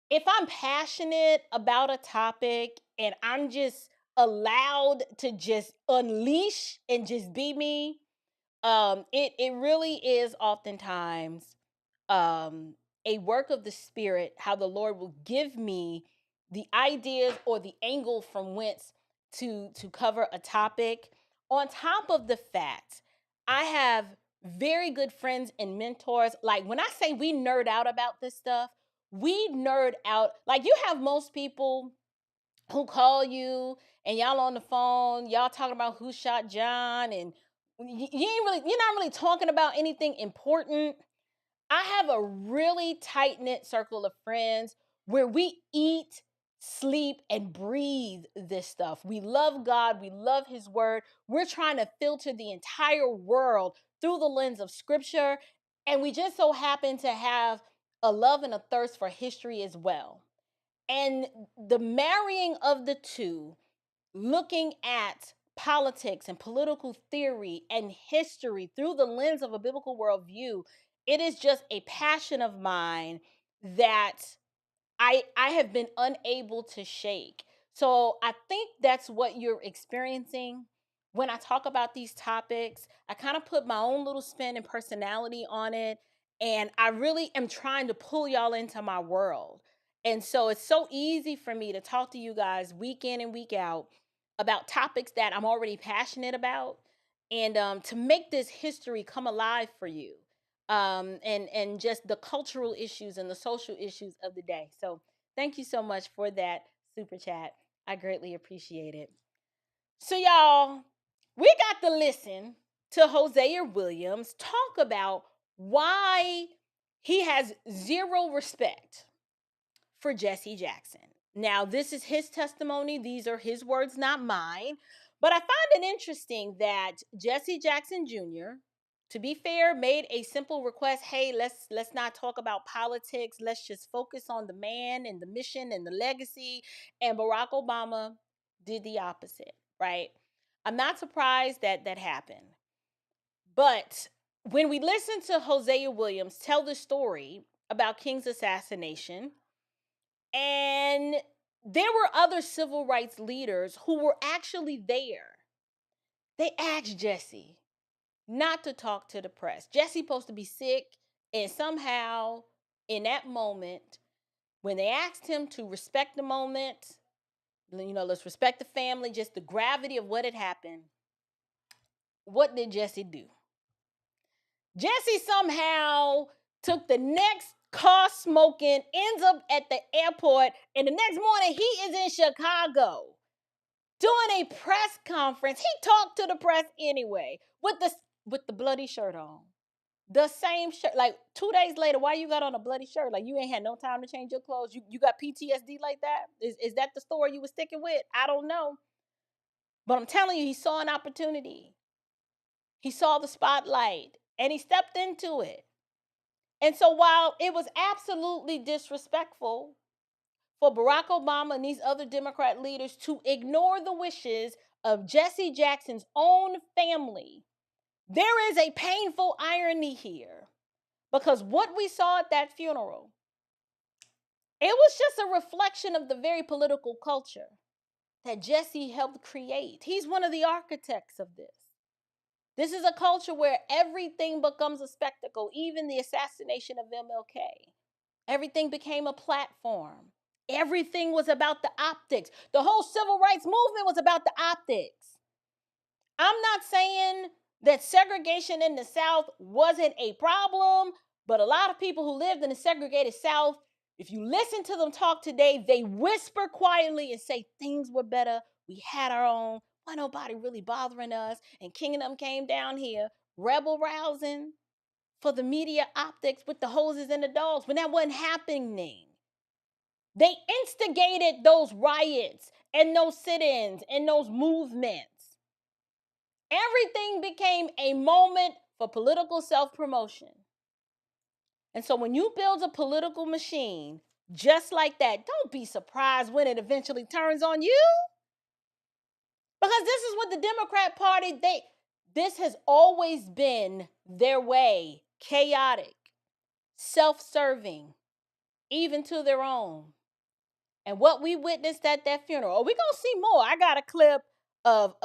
if I'm passionate about a topic and I'm just allowed to just unleash and just be me, it really is oftentimes a work of the Spirit, how the Lord will give me the ideas or the angle from whence to cover a topic. On top of the fact, I have very good friends and mentors. Like when I say we nerd out about this stuff, we nerd out. Like you have most people who call you and y'all on the phone, y'all talking about who shot John, and you're not really talking about anything important. I have a really tight-knit circle of friends where we eat, sleep, and breathe this stuff. We love God. We love his word. We're trying to filter the entire world through the lens of scripture. And we just so happen to have a love and a thirst for history as well. And the marrying of the two, looking at politics and political theory and history through the lens of a biblical worldview, it is just a passion of mine that I have been unable to shake. So I think that's what you're experiencing when I talk about these topics. I kind of put my own little spin and personality on it, and I really am trying to pull y'all into my world. And so it's so easy for me to talk to you guys week in and week out about topics that I'm already passionate about, and to make this history come alive for you, and just the cultural issues and the social issues of the day. So thank you so much for that super chat. I greatly appreciate it. So y'all, we got to listen to Hosea Williams talk about why he has zero respect for Jesse Jackson. Now, this is his testimony. These are his words, not mine. But I find it interesting that Jesse Jackson Jr., to be fair, made a simple request. Hey, let's not talk about politics. Let's just focus on the man and the mission and the legacy. And Barack Obama did the opposite, right? I'm not surprised that that happened. But when we listen to Hosea Williams tell the story about King's assassination, and there were other civil rights leaders who were actually there, they asked Jesse not to talk to the press. Jesse supposed to be sick, and somehow in that moment, when they asked him to respect the moment, let's respect the family, just the gravity of what had happened, what did Jesse do? Jesse somehow took the next car smoking, ends up at the airport, and the next morning he is in Chicago doing a press conference. He talked to the press anyway with the bloody shirt on. The same shirt. Like 2 days later, why you got on a bloody shirt? Like you ain't had no time to change your clothes. You got PTSD like that? Is that the story you were sticking with? I don't know. But I'm telling you, he saw an opportunity. He saw the spotlight and he stepped into it. And so while it was absolutely disrespectful for Barack Obama and these other Democrat leaders to ignore the wishes of Jesse Jackson's own family, there is a painful irony here, because what we saw at that funeral, it was just a reflection of the very political culture that Jesse helped create. He's one of the architects of this. This is a culture where everything becomes a spectacle, even the assassination of MLK. Everything became a platform. Everything was about the optics. The whole civil rights movement was about the optics. I'm not saying that segregation in the South wasn't a problem, but a lot of people who lived in the segregated South, if you listen to them talk today, they whisper quietly and say things were better. We had our own. Why nobody really bothering us? And King and them came down here, rebel rousing for the media optics with the hoses and the dogs, when that wasn't happening. They instigated those riots and those sit-ins and those movements. Everything became a moment for political self-promotion. And so when you build a political machine just like that, don't be surprised when it eventually turns on you. Because this is what the Democrat Party, this has always been their way. Chaotic, self-serving, even to their own. And what we witnessed at that funeral, we're going to see more. I got a clip of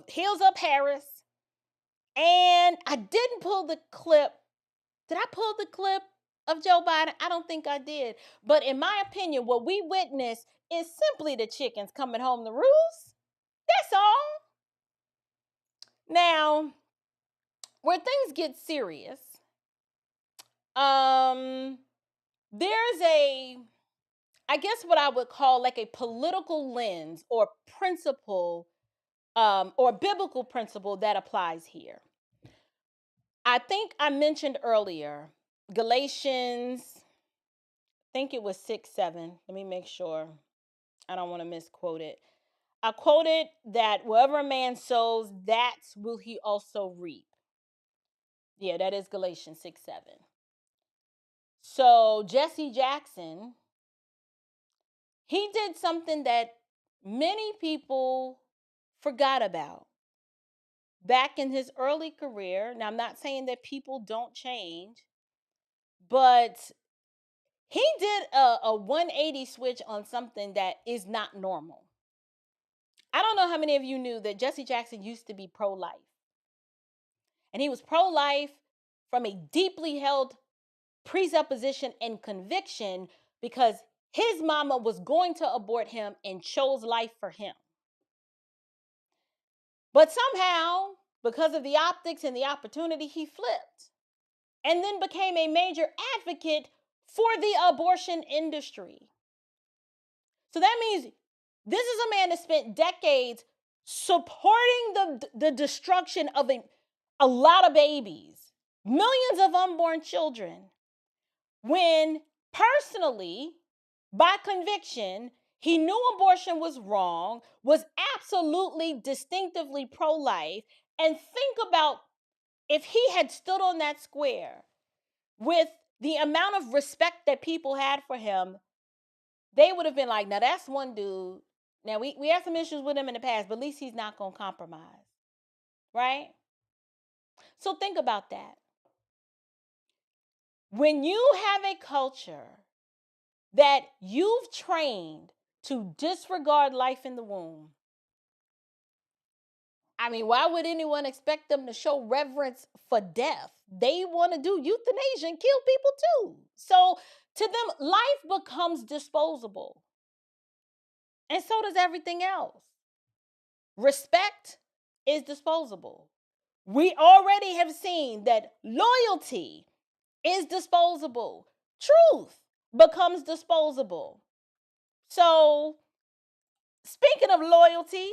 Heels Up Harris. And I didn't pull the clip. Did I pull the clip of Joe Biden? I don't think I did. But in my opinion, what we witnessed is simply the chickens coming home to roost. That's all. Now, where things get serious, there's I guess what I would call like a political lens or principle, or biblical principle that applies here. I think I mentioned earlier, Galatians, I think it was 6:7. Let me make sure. I don't want to misquote it. I quoted that wherever a man sows, that will he also reap. Yeah, that is Galatians 6:7. So Jesse Jackson, he did something that many people forgot about. Back in his early career, now I'm not saying that people don't change, but he did a 180 switch on something that is not normal. I don't know how many of you knew that Jesse Jackson used to be pro-life. And he was pro-life from a deeply held presupposition and conviction because his mama was going to abort him and chose life for him. But somehow, because of the optics and the opportunity, he flipped and then became a major advocate for the abortion industry. So that means this is a man that spent decades supporting the destruction of a lot of babies, millions of unborn children, when personally, by conviction, he knew abortion was wrong, was absolutely distinctively pro-life, and think about if he had stood on that square with the amount of respect that people had for him, they would have been like, now that's one dude. Now we had some issues with him in the past, but at least he's not going to compromise, right? So think about that. When you have a culture that you've trained to disregard life in the womb, I mean, why would anyone expect them to show reverence for death? They want to do euthanasia and kill people too. So to them, life becomes disposable. And so does everything else. Respect is disposable. We already have seen that loyalty is disposable. Truth becomes disposable. So, speaking of loyalty,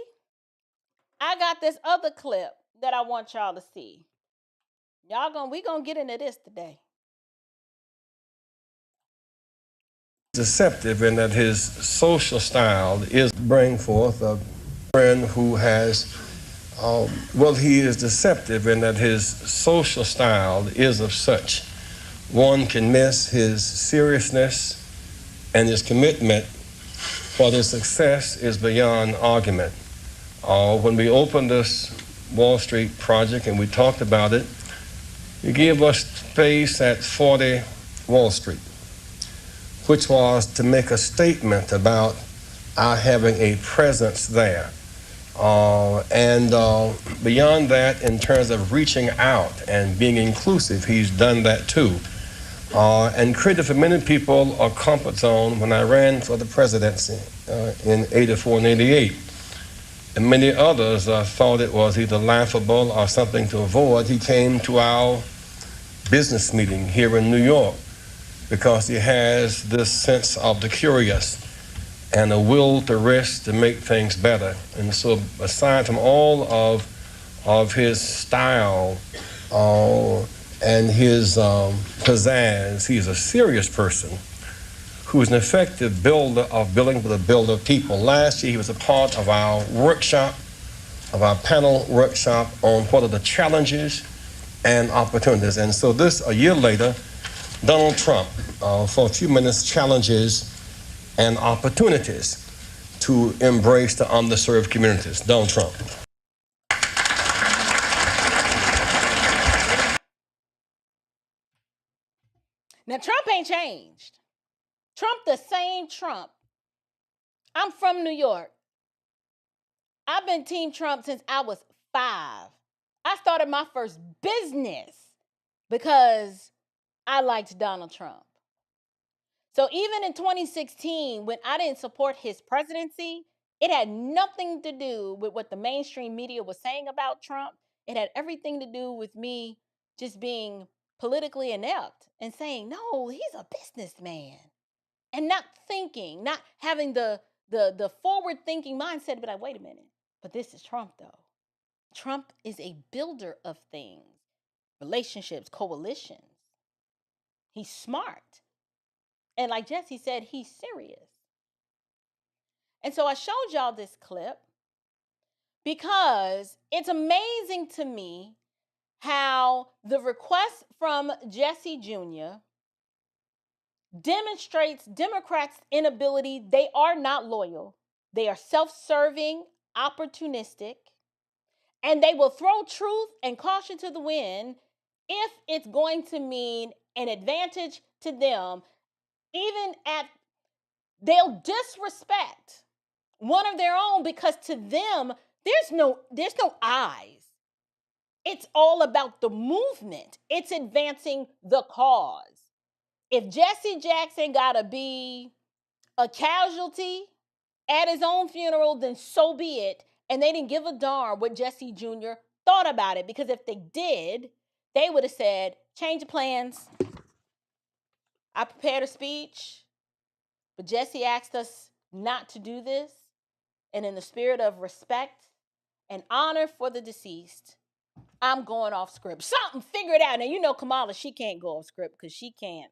I got this other clip that I want y'all to see. We gonna get into this today. Deceptive in that his social style is bring forth a friend who has, he is deceptive in that his social style is of such. One can miss his seriousness and his commitment, but his success is beyond argument. When we opened this Wall Street project and we talked about it, he gave us space at 40 Wall Street, which was to make a statement about our having a presence there. Beyond that, in terms of reaching out and being inclusive, he's done that too. And created for many people a comfort zone when I ran for the presidency in 84 and 88. And many others thought it was either laughable or something to avoid. He came to our business meeting here in New York because he has this sense of the curious and a will to risk to make things better. And so aside from all of his style and his pizzazz, he's a serious person who is an effective builder of building with a builder of people. Last year he was a part of our workshop, of our panel workshop on what are the challenges and opportunities. And so this, a year later, Donald Trump, for a few minutes, challenges and opportunities to embrace the underserved communities. Donald Trump. Now, Trump ain't changed. Trump, the same Trump. I'm from New York. I've been Team Trump since I was 5. I started my first business because I liked Donald Trump. So even in 2016, when I didn't support his presidency, it had nothing to do with what the mainstream media was saying about Trump. It had everything to do with me just being politically inept and saying, no, he's a businessman. And not thinking, not having the forward-thinking mindset to be like, wait a minute, but this is Trump, though. Trump is a builder of things, relationships, coalitions. He's smart. And like Jesse said, he's serious. And so I showed y'all this clip because it's amazing to me how the request from Jesse Jr. demonstrates Democrats' inability. They are not loyal. They are self-serving, opportunistic, and they will throw truth and caution to the wind if it's going to mean an advantage to them. They'll disrespect one of their own because to them, there's no eyes. It's all about the movement. It's advancing the cause. If Jesse Jackson gotta be a casualty at his own funeral, then so be it. And they didn't give a darn what Jesse Jr. thought about it, because if they did, they would have said, change the plans. I prepared a speech, but Jesse asked us not to do this. And in the spirit of respect and honor for the deceased, I'm going off script. Something, figure it out. Now, you know Kamala, she can't go off script because she can't.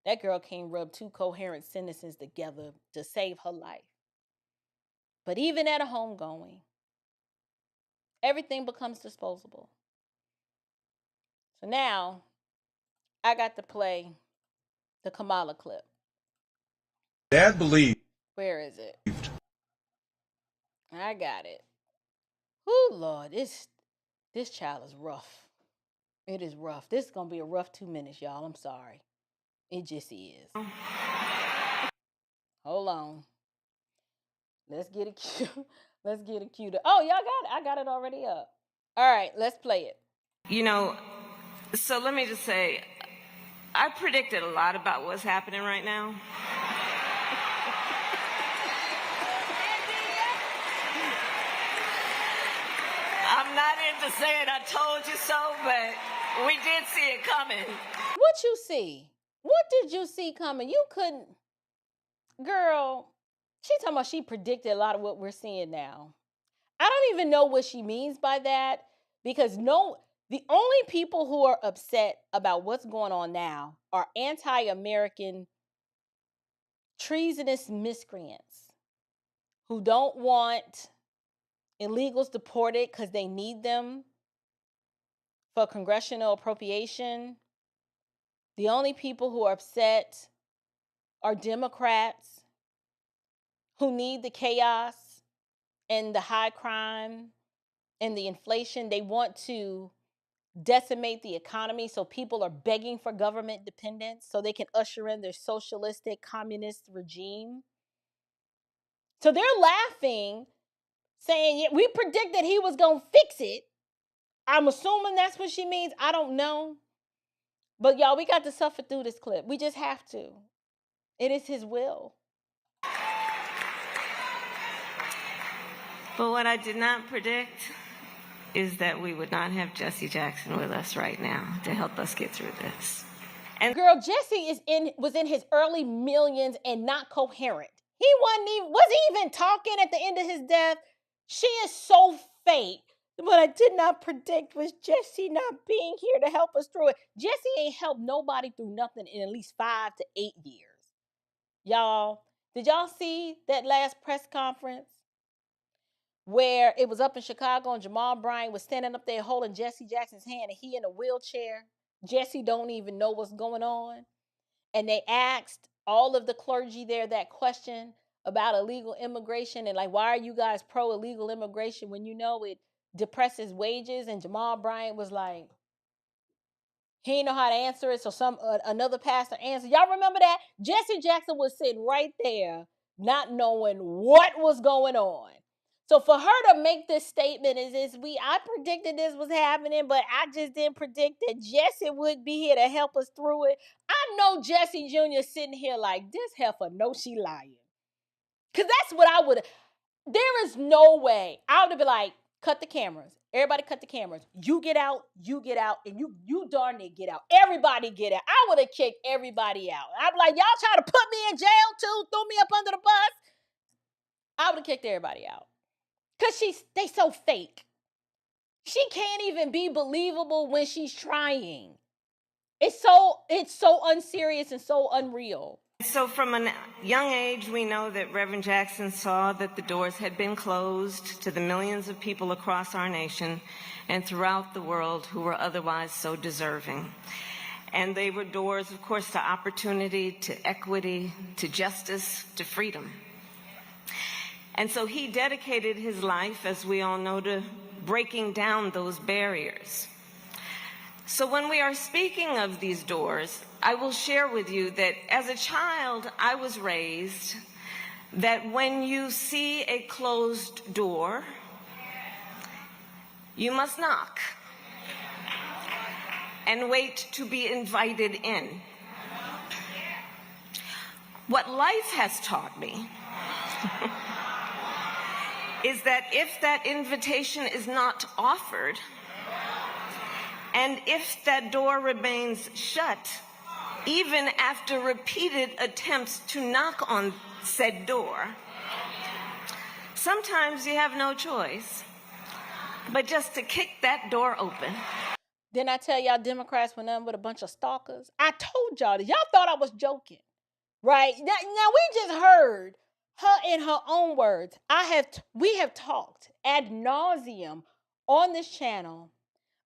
That girl can't rub two coherent sentences together to save her life. But even at a homegoing, everything becomes disposable. So now, I got to play the Kamala clip. Dad believed. Where is it? I got it. Ooh, Lord, this child is rough. It is rough. This is going to be a rough 2 minutes, y'all. I'm sorry. It just is. Hold on. Let's get it cute. Let's get it cute. Oh, y'all got it. I got it already up. All right, let's play it. You know, so let me just say, I predicted a lot about what's happening right now. I'm not into saying I told you so, but we did see it coming. What you see? What did you see coming? You couldn't. Girl, she talking about she predicted a lot of what we're seeing now. I don't even know what she means by that, because the only people who are upset about what's going on now are anti-American treasonous miscreants who don't want illegals deported because they need them for congressional appropriation. The only people who are upset are Democrats who need the chaos and the high crime and the inflation. They want to decimate the economy so people are begging for government dependence so they can usher in their socialistic communist regime. So they're laughing, saying, yeah, we predicted he was going to fix it. I'm assuming that's what she means. I don't know. But y'all, we got to suffer through this clip. We just have to. It is his will. But what I did not predict is that we would not have Jesse Jackson with us right now to help us get through this. And girl, Jesse was in his early millions and not coherent. He wasn't even talking at the end of his death. She is so fake. What I did not predict was Jesse not being here to help us through it. Jesse ain't helped nobody through nothing in at least 5 to 8 years. Y'all, did y'all see that last press conference where it was up in Chicago and Jamal Bryant was standing up there holding Jesse Jackson's hand and he in a wheelchair? Jesse don't even know what's going on. And they asked all of the clergy there that question about illegal immigration and like, why are you guys pro illegal immigration when you know it depresses wages? And Jamal Bryant was like, he didn't know how to answer it, so another pastor answered. Y'all remember that? Jesse Jackson was sitting right there not knowing what was going on. So for her to make this statement I predicted this was happening, but I just didn't predict that Jesse would be here to help us through it. I know Jesse Jr. sitting here like, this heifer knows she lying. Because that's what I would. There is no way. I would have been like, cut the cameras. Everybody cut the cameras. You get out, and you darn near get out. Everybody get out. I would have kicked everybody out. I'd be like, y'all try to put me in jail too? Throw me up under the bus? I would have kicked everybody out. Because they so fake. She can't even be believable when she's trying. It's so unserious and so unreal. So from a young age, we know that Reverend Jackson saw that the doors had been closed to the millions of people across our nation and throughout the world who were otherwise so deserving. And they were doors, of course, to opportunity, to equity, to justice, to freedom. And so he dedicated his life, as we all know, to breaking down those barriers. So when we are speaking of these doors, I will share with you that as a child, I was raised that when you see a closed door, you must knock and wait to be invited in. What life has taught me is that if that invitation is not offered, and if that door remains shut, even after repeated attempts to knock on said door, sometimes you have no choice but just to kick that door open. Didn't I tell y'all Democrats were nothing but a bunch of stalkers? I told y'all this. Y'all thought I was joking, right? Now we just heard her in her own words. We have talked ad nauseum on this channel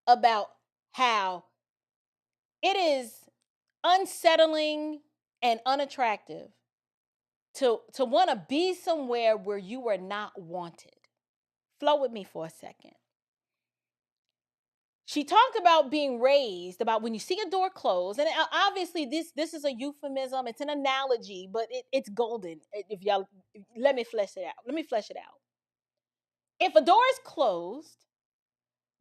about how it is unsettling and unattractive to want to be somewhere where you are not wanted. Flow with me for a second. She talked about being raised, about when you see a door closed, and obviously this is a euphemism, it's an analogy, but it's golden. If y'all let me flesh it out. If a door is closed,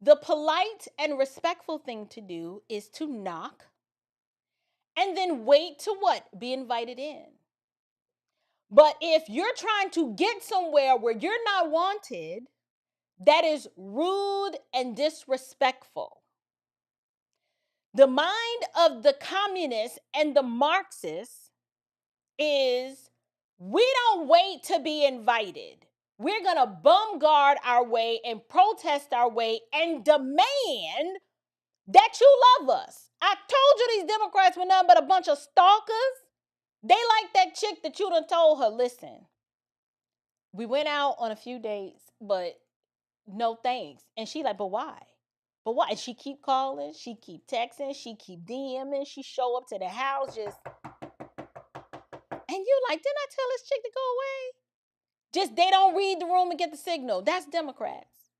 the polite and respectful thing to do is to knock and then wait to what? Be invited in. But if you're trying to get somewhere where you're not wanted, that is rude and disrespectful. The mind of the communists and the Marxists is we don't wait to be invited. We're going to bum guard our way and protest our way and demand that you love us. I told you these Democrats were nothing but a bunch of stalkers. They like that chick that you done told her, listen, we went out on a few dates, but no thanks. And she like, but why? But why? And she keep calling, she keep texting, she keep DMing, she show up to the house just. And you like, didn't I tell this chick to go away? Just they don't read the room and get the signal. That's Democrats.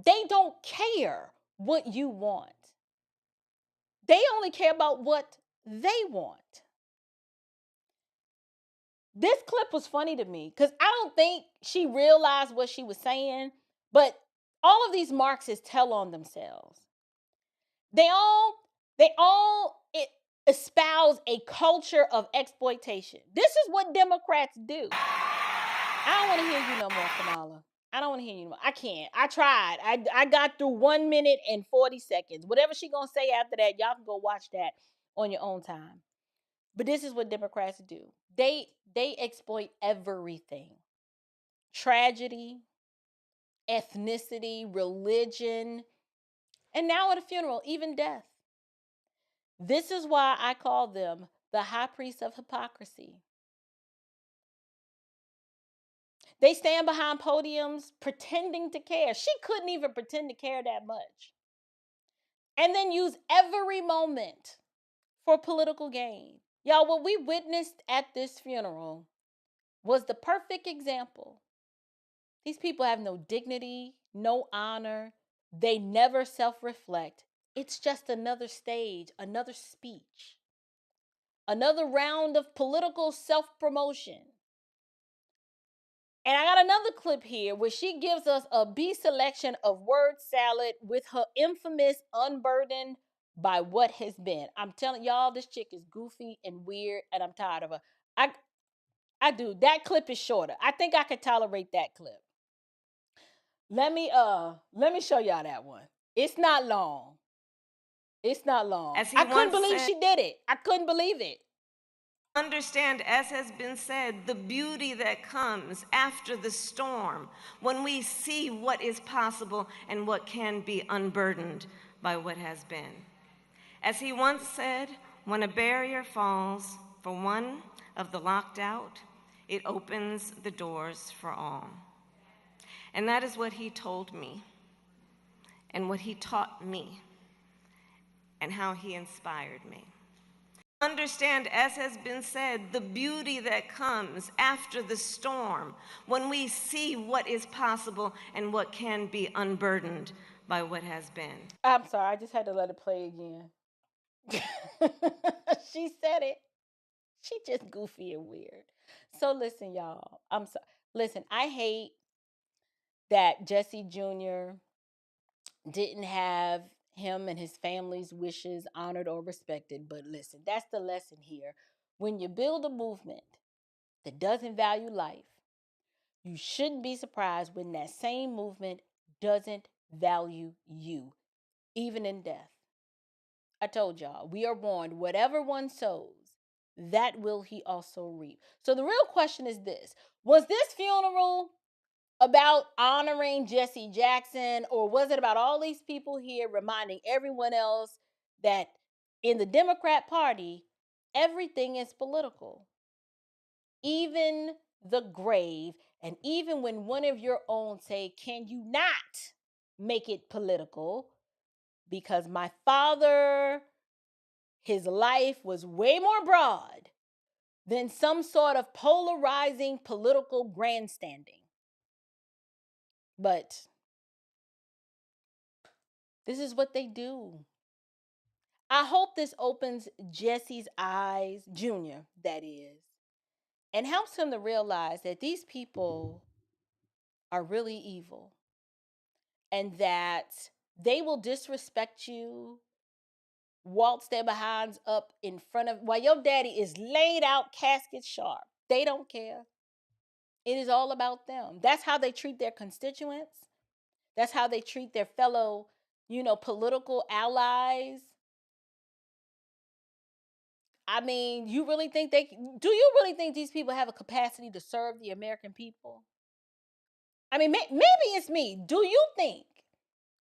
They don't care what you want. They only care about what they want. This clip was funny to me because I don't think she realized what she was saying, but all of these Marxists tell on themselves. They all espouse a culture of exploitation. This is what Democrats do. I don't want to hear you no more, Kamala. I don't want to hear you no more. I can't. I tried. I got through 1 minute and 40 seconds. Whatever she gonna say after that, y'all can go watch that on your own time. But this is what Democrats do. They exploit everything. Tragedy, ethnicity, religion, and now at a funeral, even death. This is why I call them the high priest of hypocrisy. They stand behind podiums pretending to care. She couldn't even pretend to care that much. And then use every moment for political gain. Y'all, what we witnessed at this funeral was the perfect example. These people have no dignity, no honor. They never self-reflect. It's just another stage, another speech, another round of political self-promotion. And I got another clip here where she gives us a B selection of word salad with her infamous unburdened by what has been. I'm telling y'all, this chick is goofy and weird, and I'm tired of her. I do. That clip is shorter. I think I could tolerate that clip. Let me show y'all that one. It's not long. It's not long. I couldn't believe she did it. I couldn't believe it. Understand, as has been said, the beauty that comes after the storm when we see what is possible and what can be unburdened by what has been. As he once said, when a barrier falls for one of the locked out, it opens the doors for all. And that is what he told me and what he taught me. and how he inspired me. Understand, as has been said, the beauty that comes after the storm when we see what is possible and what can be unburdened by what has been. I'm sorry, I just had to let it play again. She said it. She just goofy and weird. So listen, y'all. I'm sorry. Listen, I hate that Jesse Jr. didn't have him and his family's wishes honored or respected. But listen, that's the lesson here. When you build a movement that doesn't value life, you shouldn't be surprised when that same movement doesn't value you, even in death. I told y'all, we are born, whatever one sows, that will he also reap. So the real question is this: was this funeral about honoring Jesse Jackson, or was it about all these people here reminding everyone else that in the Democrat Party, everything is political? Even the grave, and even when one of your own say, "Can you not make it political?" Because my father, his life was way more broad than some sort of polarizing political grandstanding. But this is what they do. I hope this opens Jesse's eyes, Junior, that is, and helps him to realize that these people are really evil and that they will disrespect you, waltz their behinds up in front of, while your daddy is laid out casket sharp. They don't care. It is all about them. That's how they treat their constituents. That's how they treat their fellow, political allies. I mean, you really think do you really think these people have a capacity to serve the American people? I mean, maybe it's me. Do you think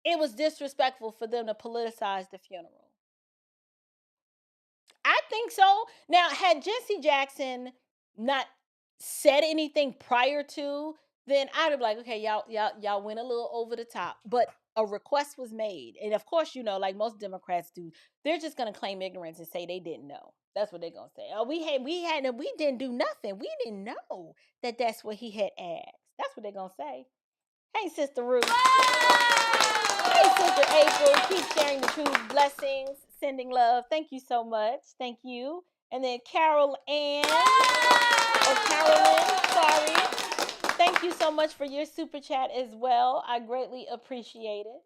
it was disrespectful for them to politicize the funeral? I think so. Now, had Jesse Jackson not said anything prior to, then I'd be like, okay, y'all went a little over the top. But a request was made, and of course, like most Democrats do, they're just gonna claim ignorance and say they didn't know. That's what they're gonna say. Oh, we didn't do nothing. We didn't know that that's what he had asked. That's what they're gonna say. Hey, Sister Ruth. Hey, Sister April. Keep sharing the truth. Blessings. Sending love. Thank you so much. Thank you. And then Carol Ann. Or Carolyn. Sorry. Thank you so much for your super chat as well. I greatly appreciate it.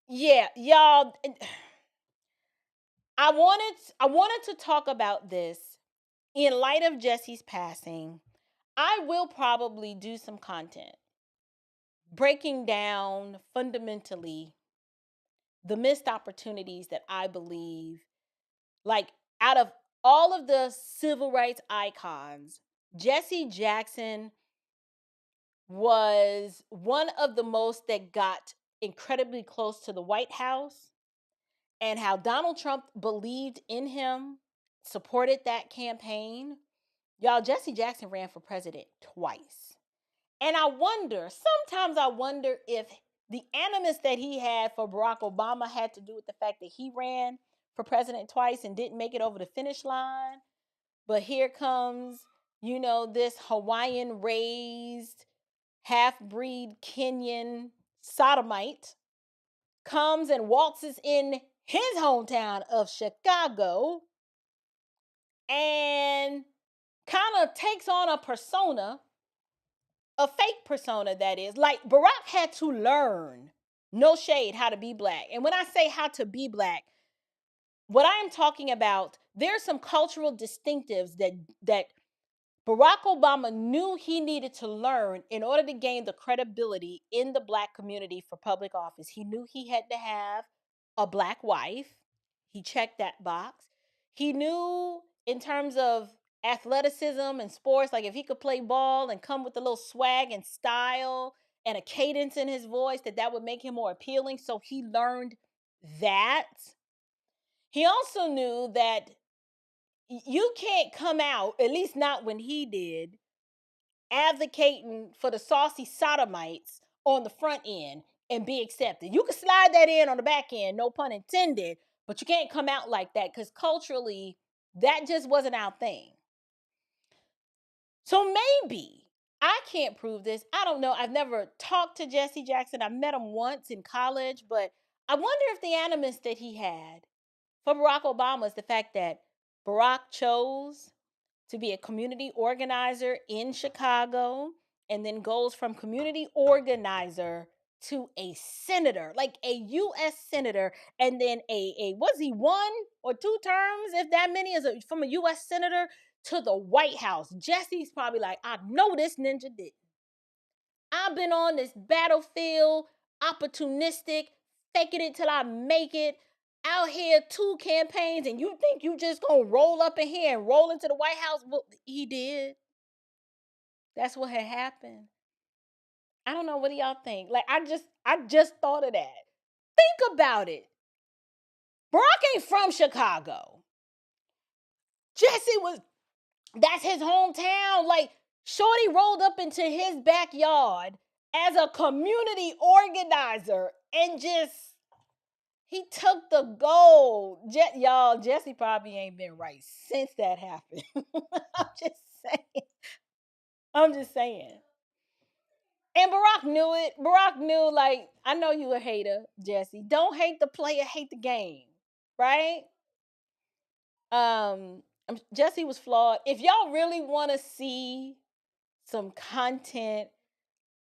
Yeah, y'all. I wanted to talk about this in light of Jesse's passing. I will probably do some content breaking down fundamentally the missed opportunities that I believe, like, out of all of the civil rights icons, Jesse Jackson was one of the most that got incredibly close to the White House, and how Donald Trump believed in him, supported that campaign. Y'all, Jesse Jackson ran for president twice. And sometimes I wonder if the animus that he had for Barack Obama had to do with the fact that he ran for president twice and didn't make it over the finish line. But here comes, this Hawaiian raised, half-breed Kenyan sodomite comes and waltzes in his hometown of Chicago and kind of takes on a persona, a fake persona, that is. Like, Barack had to learn, no shade, how to be black. And when I say how to be black, what I'm talking about, there's some cultural distinctives that Barack Obama knew he needed to learn in order to gain the credibility in the black community for public office. He knew he had to have a black wife. He checked that box. He knew, in terms of athleticism and sports, like if he could play ball and come with a little swag and style and a cadence in his voice, that would make him more appealing. So he learned that. He also knew that you can't come out, at least not when he did, advocating for the saucy sodomites on the front end and be accepted. You can slide that in on the back end, no pun intended, but you can't come out like that because culturally, that just wasn't our thing. So maybe, I can't prove this. I don't know. I've never talked to Jesse Jackson. I met him once in college, but I wonder if the animus that he had for Barack Obama is the fact that Barack chose to be a community organizer in Chicago and then goes from community organizer to a senator, like a U.S. senator, and then was he 1 or 2 terms, if that many, from a U.S. senator to the White House. Jesse's probably like, I know this ninja didn't. I've been on this battlefield, opportunistic, faking it till I make it, out here 2 campaigns, and you think you just gonna roll up in here and roll into the White House? Well, he did. That's what had happened. I don't know. What do y'all think? Like, I just thought of that. Think about it. Barack ain't from Chicago. That's his hometown. Like, Shorty rolled up into his backyard as a community organizer and he took the gold. Y'all, Jesse probably ain't been right since that happened. I'm just saying. And Barack knew it. Barack knew, like, I know you a hater, Jesse. Don't hate the player, hate the game. Right? Jesse was flawed. If y'all really want to see some content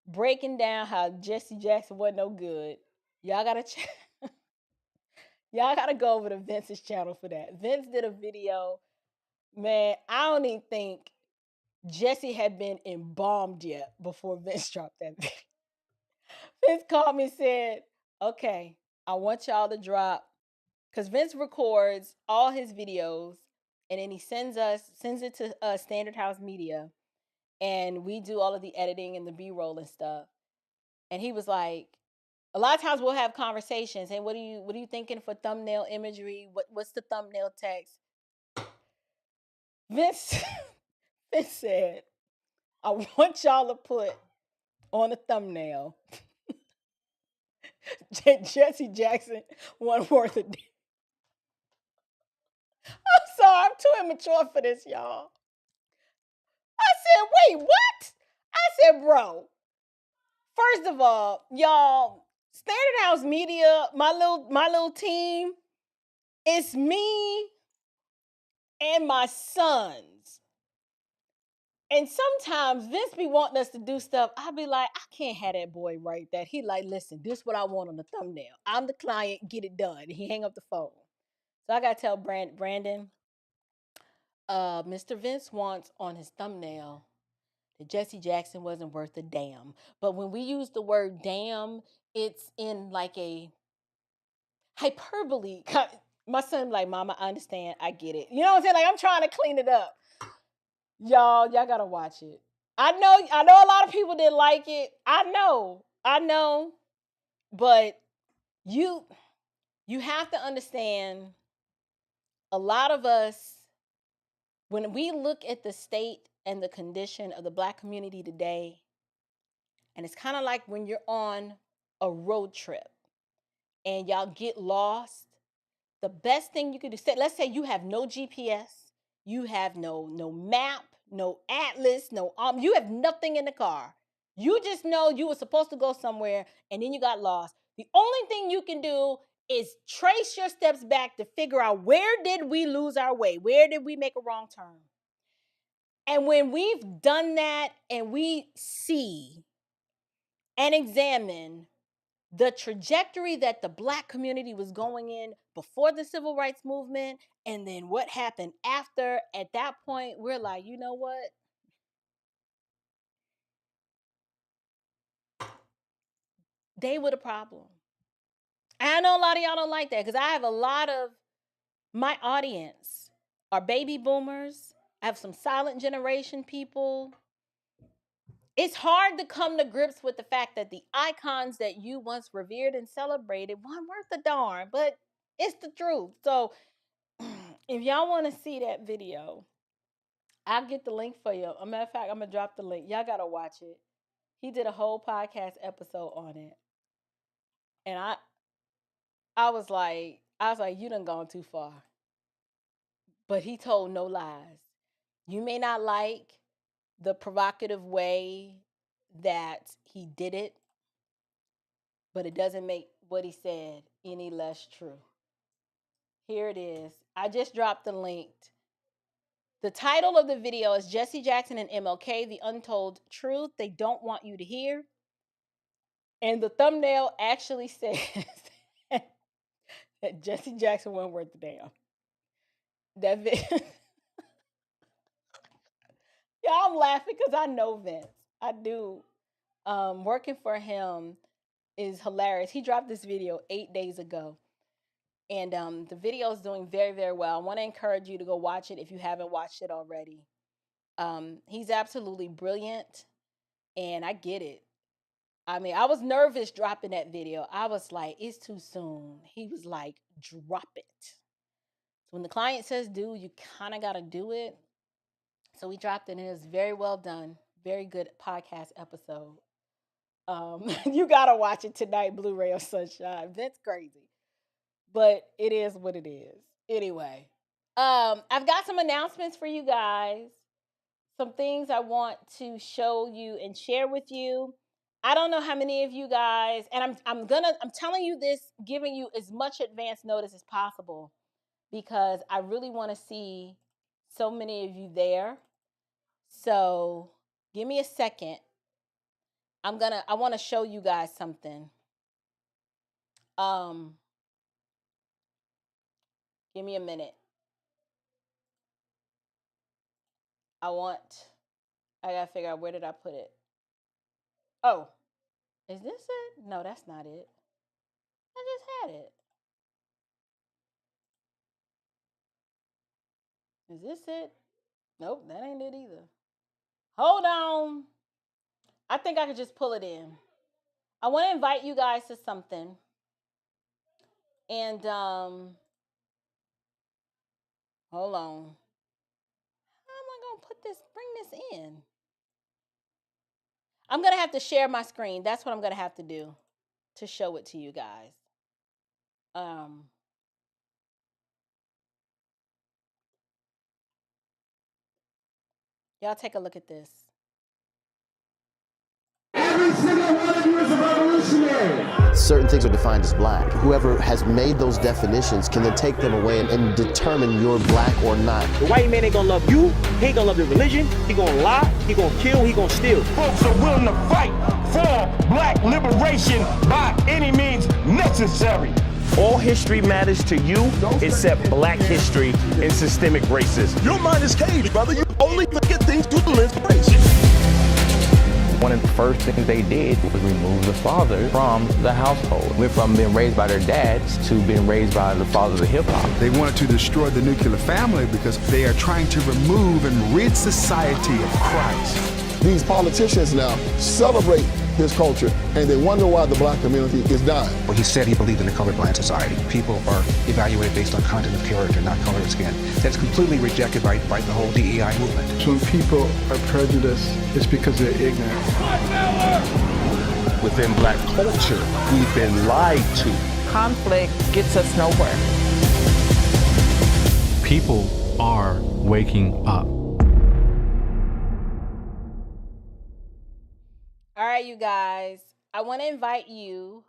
breaking down how Jesse Jackson wasn't no good, y'all gotta y'all gotta go over to Vince's channel for that. Vince did a video. Man, I don't even think Jesse had been embalmed yet before Vince dropped that video. Vince called me and said, okay, I want y'all to drop, because Vince records all his videos and then he sends it to Standard House Media, and we do all of the editing and the B-roll and stuff. And he was like, a lot of times we'll have conversations, and what are you thinking for thumbnail imagery? What's the thumbnail text? Vince said, I want y'all to put on the thumbnail Jesse Jackson wasn't worth a damn. I'm sorry, I'm too immature for this, y'all. I said, wait, what? I said, bro, first of all, y'all, Standard House Media, my little team, it's me and my sons. And sometimes Vince be wanting us to do stuff. I be like, I can't have that boy write that. He like, listen, this is what I want on the thumbnail. I'm the client, get it done. And he hang up the phone. So I gotta tell Brandon, Mr. Vince wants on his thumbnail that Jesse Jackson wasn't worth a damn. But when we use the word damn, it's in like a hyperbole. My son like, Mama, I understand. I get it. You know what I'm saying? Like, I'm trying to clean it up. Y'all gotta watch it. I know a lot of people didn't like it. I know. But you have to understand, a lot of us, when we look at the state and the condition of the Black community today, and it's kind of like when you're on a road trip and y'all get lost, the best thing you could do, let's say you have no GPS, you have no map, no atlas, you have nothing in the car. You just know you were supposed to go somewhere and then you got lost. The only thing you can do is trace your steps back to figure out, where did we lose our way? Where did we make a wrong turn? And when we've done that and we see and examine the trajectory that the Black community was going in before the civil rights movement, and then what happened after, at that point, we're like, you know what? They were the problem. And I know a lot of y'all don't like that, because I have a lot of my audience are baby boomers. I have some silent generation people. It's hard to come to grips with the fact that the icons that you once revered and celebrated weren't worth a darn, but it's the truth. So if y'all want to see that video, I'll get the link for you. As a matter of fact, I'm going to drop the link. Y'all got to watch it. He did a whole podcast episode on it. And I was like, you done gone too far. But he told no lies. You may not like the provocative way that he did it, but it doesn't make what he said any less true. Here it is. I just dropped the link. The title of the video is Jesse Jackson and MLK, The Untold Truth They Don't Want You to Hear. And the thumbnail actually says that Jesse Jackson wasn't worth the damn. That yeah, I'm laughing because I know Vince. I do. Working for him is hilarious. He dropped this video 8 days ago. And the video is doing very, very well. I want to encourage you to go watch it if you haven't watched it already. He's absolutely brilliant, and I get it. I mean, I was nervous dropping that video. I was like, it's too soon. He was like, drop it. So when the client says do, you kind of got to do it. So we dropped it, and it was very well done. Very good podcast episode. You got to watch it tonight, Blu-ray or Sunshine. That's crazy. But it is what it is. Anyway, I've got some announcements for you guys. Some things I want to show you and share with you. I don't know how many of you guys, and I'm telling you this, giving you as much advance notice as possible because I really want to see so many of you there. So give me a second. I want to show you guys something. Give me a minute. I gotta figure out, where did I put it? Oh, is this it? No, that's not it. I just had it. Is this it? Nope, that ain't it either. Hold on. I think I could just pull it in. I want to invite you guys to something. And hold on. How am I gonna bring this in? I'm gonna have to share my screen. That's what I'm gonna have to do to show it to you guys. Y'all take a look at this. Every single one of you is a revolutionary. Certain things are defined as black. Whoever has made those definitions can then take them away and determine you're black or not. The white man ain't gonna love you, he ain't gonna love your religion, he gonna lie, he gonna kill, he gonna steal. Folks are willing to fight for black liberation by any means necessary. All history matters to you except black history and systemic racism. Your mind is caged, brother. You only look at things through the lens of race. One of the first things they did was remove the father from the household. Went from being raised by their dads to being raised by the fathers of hip-hop. They wanted to destroy the nuclear family because they are trying to remove and rid society of Christ. These politicians now celebrate his culture, and they wonder why the black community is dying. Well, he said he believed in a colorblind society. People are evaluated based on content of character, not color of skin. That's completely rejected by the whole DEI movement. So when people are prejudiced, it's because they're ignorant. Within black culture, we've been lied to. Conflict gets us nowhere. People are waking up. All right, you guys. I want to invite you,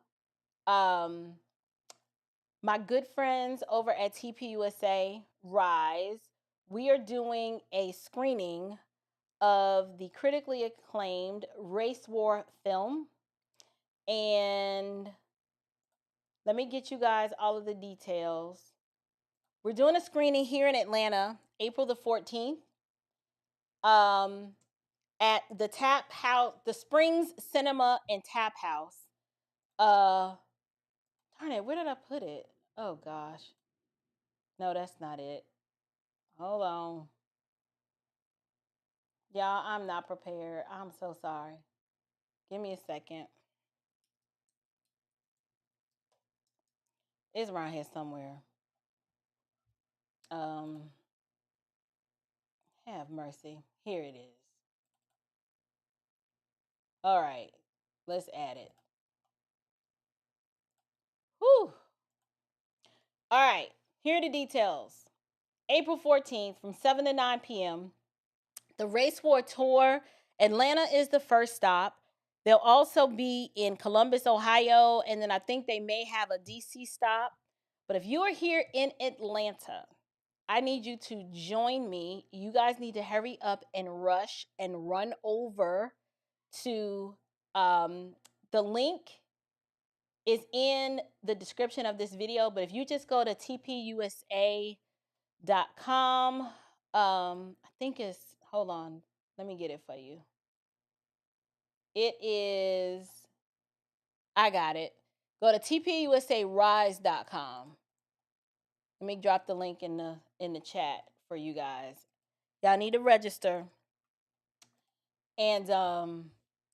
my good friends over at TPUSA Rise. We are doing a screening of the critically acclaimed Race War film. And let me get you guys all of the details. We're doing a screening here in Atlanta, April the 14th. At the Tap House, the Springs Cinema and Tap House. Darn it, where did I put it? Oh gosh. No, that's not it. Hold on. Y'all, I'm not prepared. I'm so sorry. Give me a second. It's around here somewhere. Have mercy. Here it is. All right, let's add it. Whew. All right, here are the details. April 14th from 7 to 9 p.m. The Race War Tour. Atlanta is the first stop. They'll also be in Columbus, Ohio, and then I think they may have a DC stop. But if you are here in Atlanta, I need you to join me. You guys need to hurry up and rush and run over to the link is in the description of this video. But if you just go to tpusa.com, I think it's, hold on, let me get it for you. It is, I got it. Go to tpusarise.com. Let me drop the link in the chat for you guys. Y'all need to register. And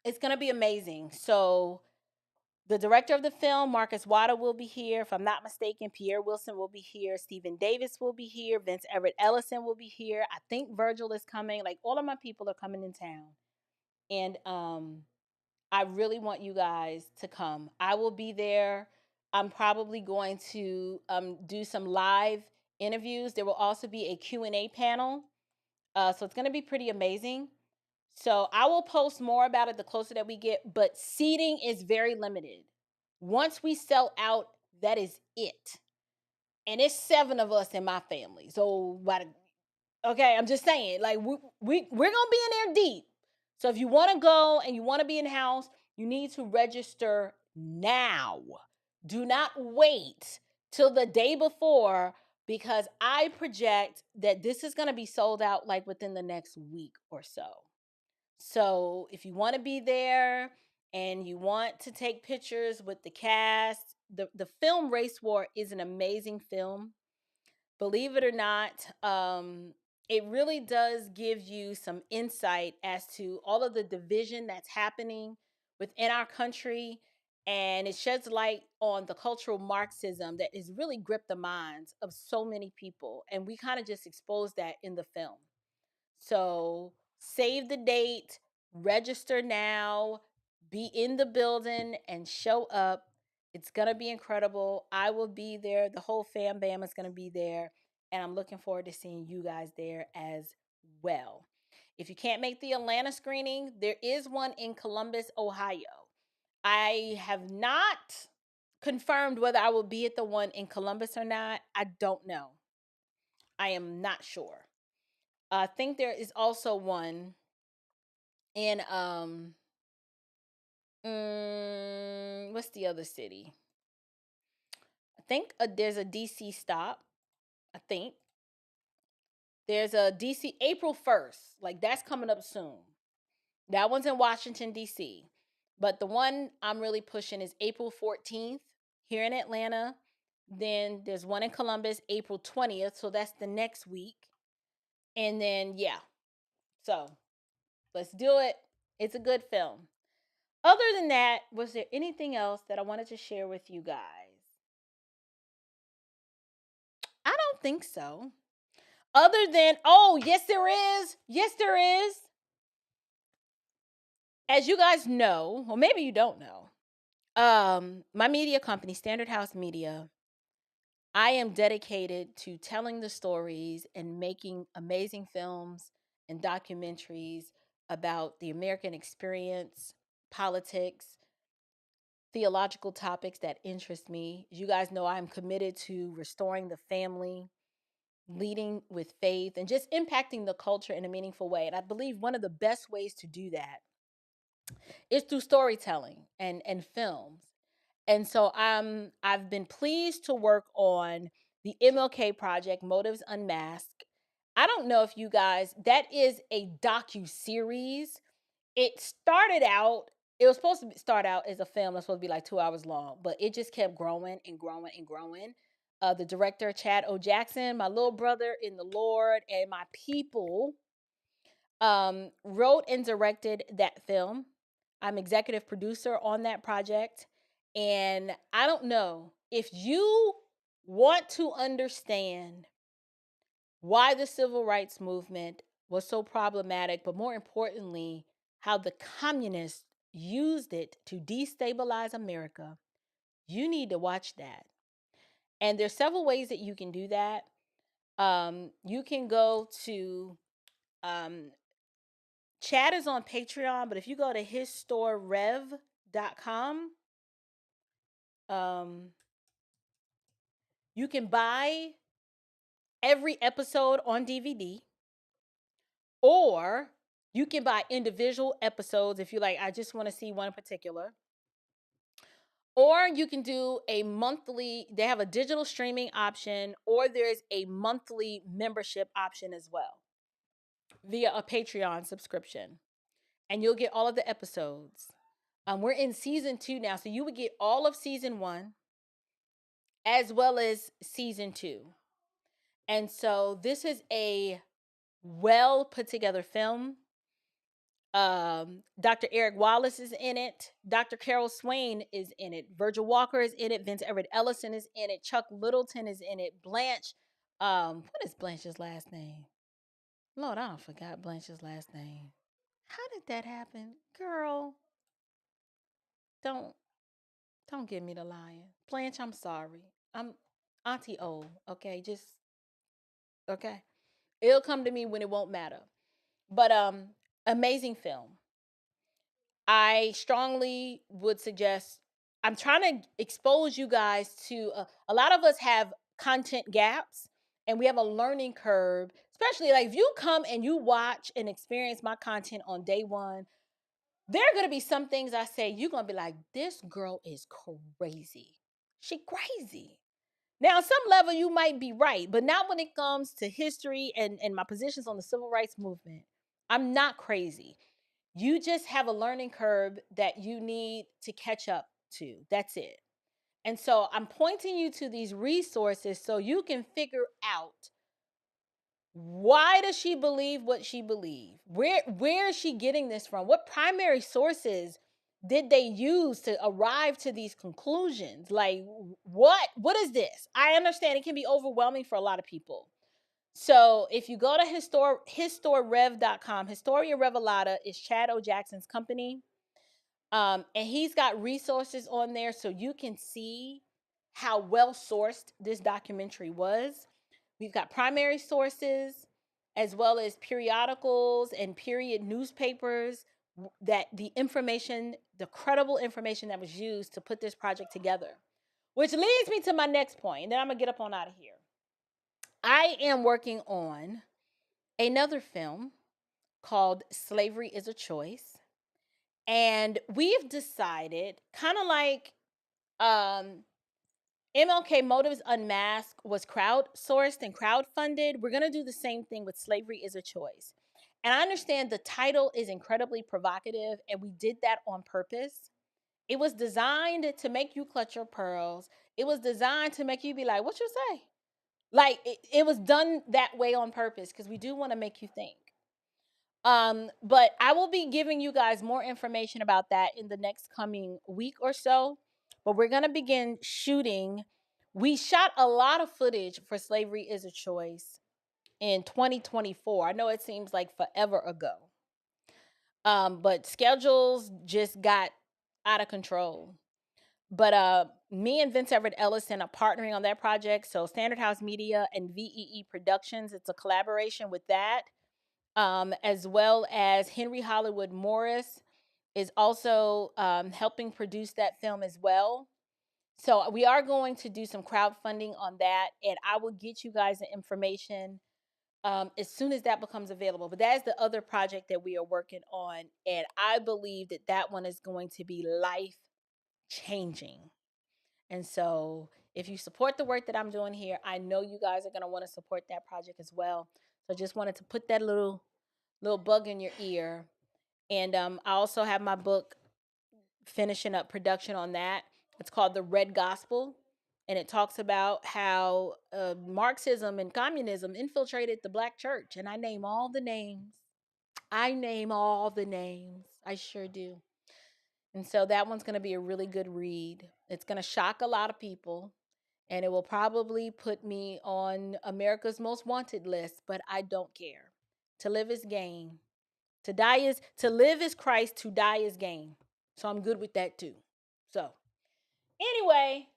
it's gonna be amazing. So the director of the film, Marcus Wada, will be here. If I'm not mistaken, Pierre Wilson will be here. Stephen Davis will be here. Vince Everett Ellison will be here. I think Virgil is coming. Like, all of my people are coming in town. And I really want you guys to come. I will be there. I'm probably going to do some live interviews. There will also be a Q&A panel. So it's going to be pretty amazing. So I will post more about it the closer that we get, but seating is very limited. Once we sell out, that is it. And it's 7 of us in my family. So, okay, I'm just saying, like, we're going to be in there deep. So if you want to go and you want to be in the house, you need to register now. Do not wait till the day before, because I project that this is going to be sold out like within the next week or so. So if you want to be there and you want to take pictures with the cast, the film Race War is an amazing film. Believe it or not, it really does give you some insight as to all of the division that's happening within our country. And it sheds light on the cultural Marxism that has really gripped the minds of so many people. And we kind of just exposed that in the film. So save the date, register now, be in the building and show up. It's going to be incredible. I will be there. The whole fam bam is going to be there. And I'm looking forward to seeing you guys there as well. If you can't make the Atlanta screening, there is one in Columbus, Ohio. I have not confirmed whether I will be at the one in Columbus or not. I don't know. I am not sure. I think there is also one in what's the other city? I think there's a DC stop. I think there's a DC April 1st. Like, that's coming up soon. That one's in Washington DC. But the one I'm really pushing is April 14th here in Atlanta. Then there's one in Columbus, April 20th. So that's the next week. And then, yeah. So let's do it. It's a good film. Other than that, was there anything else that I wanted to share with you guys? I don't think so. Other than, oh, yes, there is. Yes, there is. As you guys know, or maybe you don't know, my media company, Standard House Media, I am dedicated to telling the stories and making amazing films and documentaries about the American experience, politics, theological topics that interest me. As you guys know, I'm committed to restoring the family, leading with faith, and just impacting the culture in a meaningful way. And I believe one of the best ways to do that is through storytelling and films. And so I've been pleased to work on the MLK Project, Motives Unmasked. I don't know if you guys, that is a docu-series. It started out, it was supposed to start out as a film that's supposed to be like 2 hours long, but it just kept growing and growing and growing. The director, Chad O. Jackson, my little brother in the Lord, and my people wrote and directed that film. I'm executive producer on that project. And I don't know, if you want to understand why the civil rights movement was so problematic, but more importantly, how the communists used it to destabilize America, You need to watch that. And there's several ways that you can do that. You can go to Chad is on Patreon, but if you go to hisstorerev.com, you can buy every episode on DVD, or you can buy individual episodes if you like, I just want to see one in particular. Or you can do a monthly, they have a digital streaming option, or there's a monthly membership option as well via a Patreon subscription. And you'll get all of the episodes. We're in season 2 now, so you would get all of season 1 as well as season 2. And so this is a well put together film. Dr. Eric Wallace is in it. Dr. Carol Swain is in it. Virgil Walker is in it. Vince Everett Ellison is in it. Chuck Littleton is in it. Blanche, what is Blanche's last name? Lord, I forgot Blanche's last name. How did that happen? Girl, don't give me the lying. Blanche, I'm sorry. I'm Auntie O, okay? Just, okay. It'll come to me when it won't matter. But amazing film. I strongly would suggest, I'm trying to expose you guys to, a lot of us have content gaps and we have a learning curve, especially like if you come and you watch and experience my content on day one, there are going to be some things I say, you're going to be like, this girl is crazy. She crazy. Now, on some level, you might be right, but not when it comes to history and my positions on the civil rights movement. I'm not crazy. You just have a learning curve that you need to catch up to. That's it. And so I'm pointing you to these resources so you can figure out, why does she believe what she believes? Where is she getting this from? What primary sources did they use to arrive to these conclusions? Like, what is this? I understand it can be overwhelming for a lot of people. So if you go to hisstorerev.com, Historia Revelata is Chad O. Jackson's company. And he's got resources on there so you can see how well sourced this documentary was. We've got primary sources as well as periodicals and period newspapers, that the information, the credible information that was used to put this project together. Which leads me to my next point, and then I'm going to get up on out of here. I am working on another film called Slavery is a Choice. And we've decided, kind of like MLK Motives Unmasked was crowdsourced and crowdfunded, we're going to do the same thing with Slavery is a Choice. And I understand the title is incredibly provocative, and we did that on purpose. It was designed to make you clutch your pearls. It was designed to make you be like, what you say? Like, it was done that way on purpose because we do want to make you think. But I will be giving you guys more information about that in the next coming week or so. But we're going to begin shooting. We shot a lot of footage for Slavery is a Choice in 2024. I know it seems like forever ago. But schedules just got out of control. But me and Vince Everett Ellison are partnering on that project. So Standard House Media and VEE Productions, it's a collaboration with that. As well as Henry Hollywood Morris is also helping produce that film as well. So we are going to do some crowdfunding on that, and I will get you guys the information as soon as that becomes available. But that is the other project that we are working on, and I believe that that one is going to be life-changing. And so if you support the work that I'm doing here, I know you guys are going to want to support that project as well. So I just wanted to put that little bug in your ear. And I also have my book finishing up production on that. It's called The Red Gospel, and it talks about how Marxism and communism infiltrated the Black church. And I name all the names. I sure do. And so that one's going to be a really good read. It's going to shock a lot of people, and it will probably put me on America's Most Wanted list, but I don't care. To live is gain. To live is Christ, to die is gain. So I'm good with that too. So Anyway,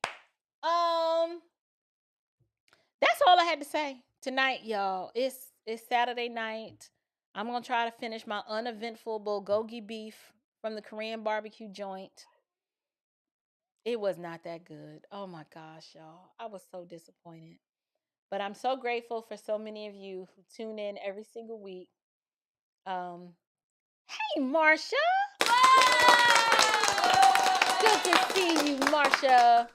that's all I had to say tonight, y'all. It's Saturday night. I'm gonna try to finish my uneventful bulgogi beef from the Korean barbecue joint. It was not that good. Oh my gosh, y'all. I was so disappointed. But I'm so grateful for so many of you who tune in every single week. Hey, Marsha. Good to see you, Marsha.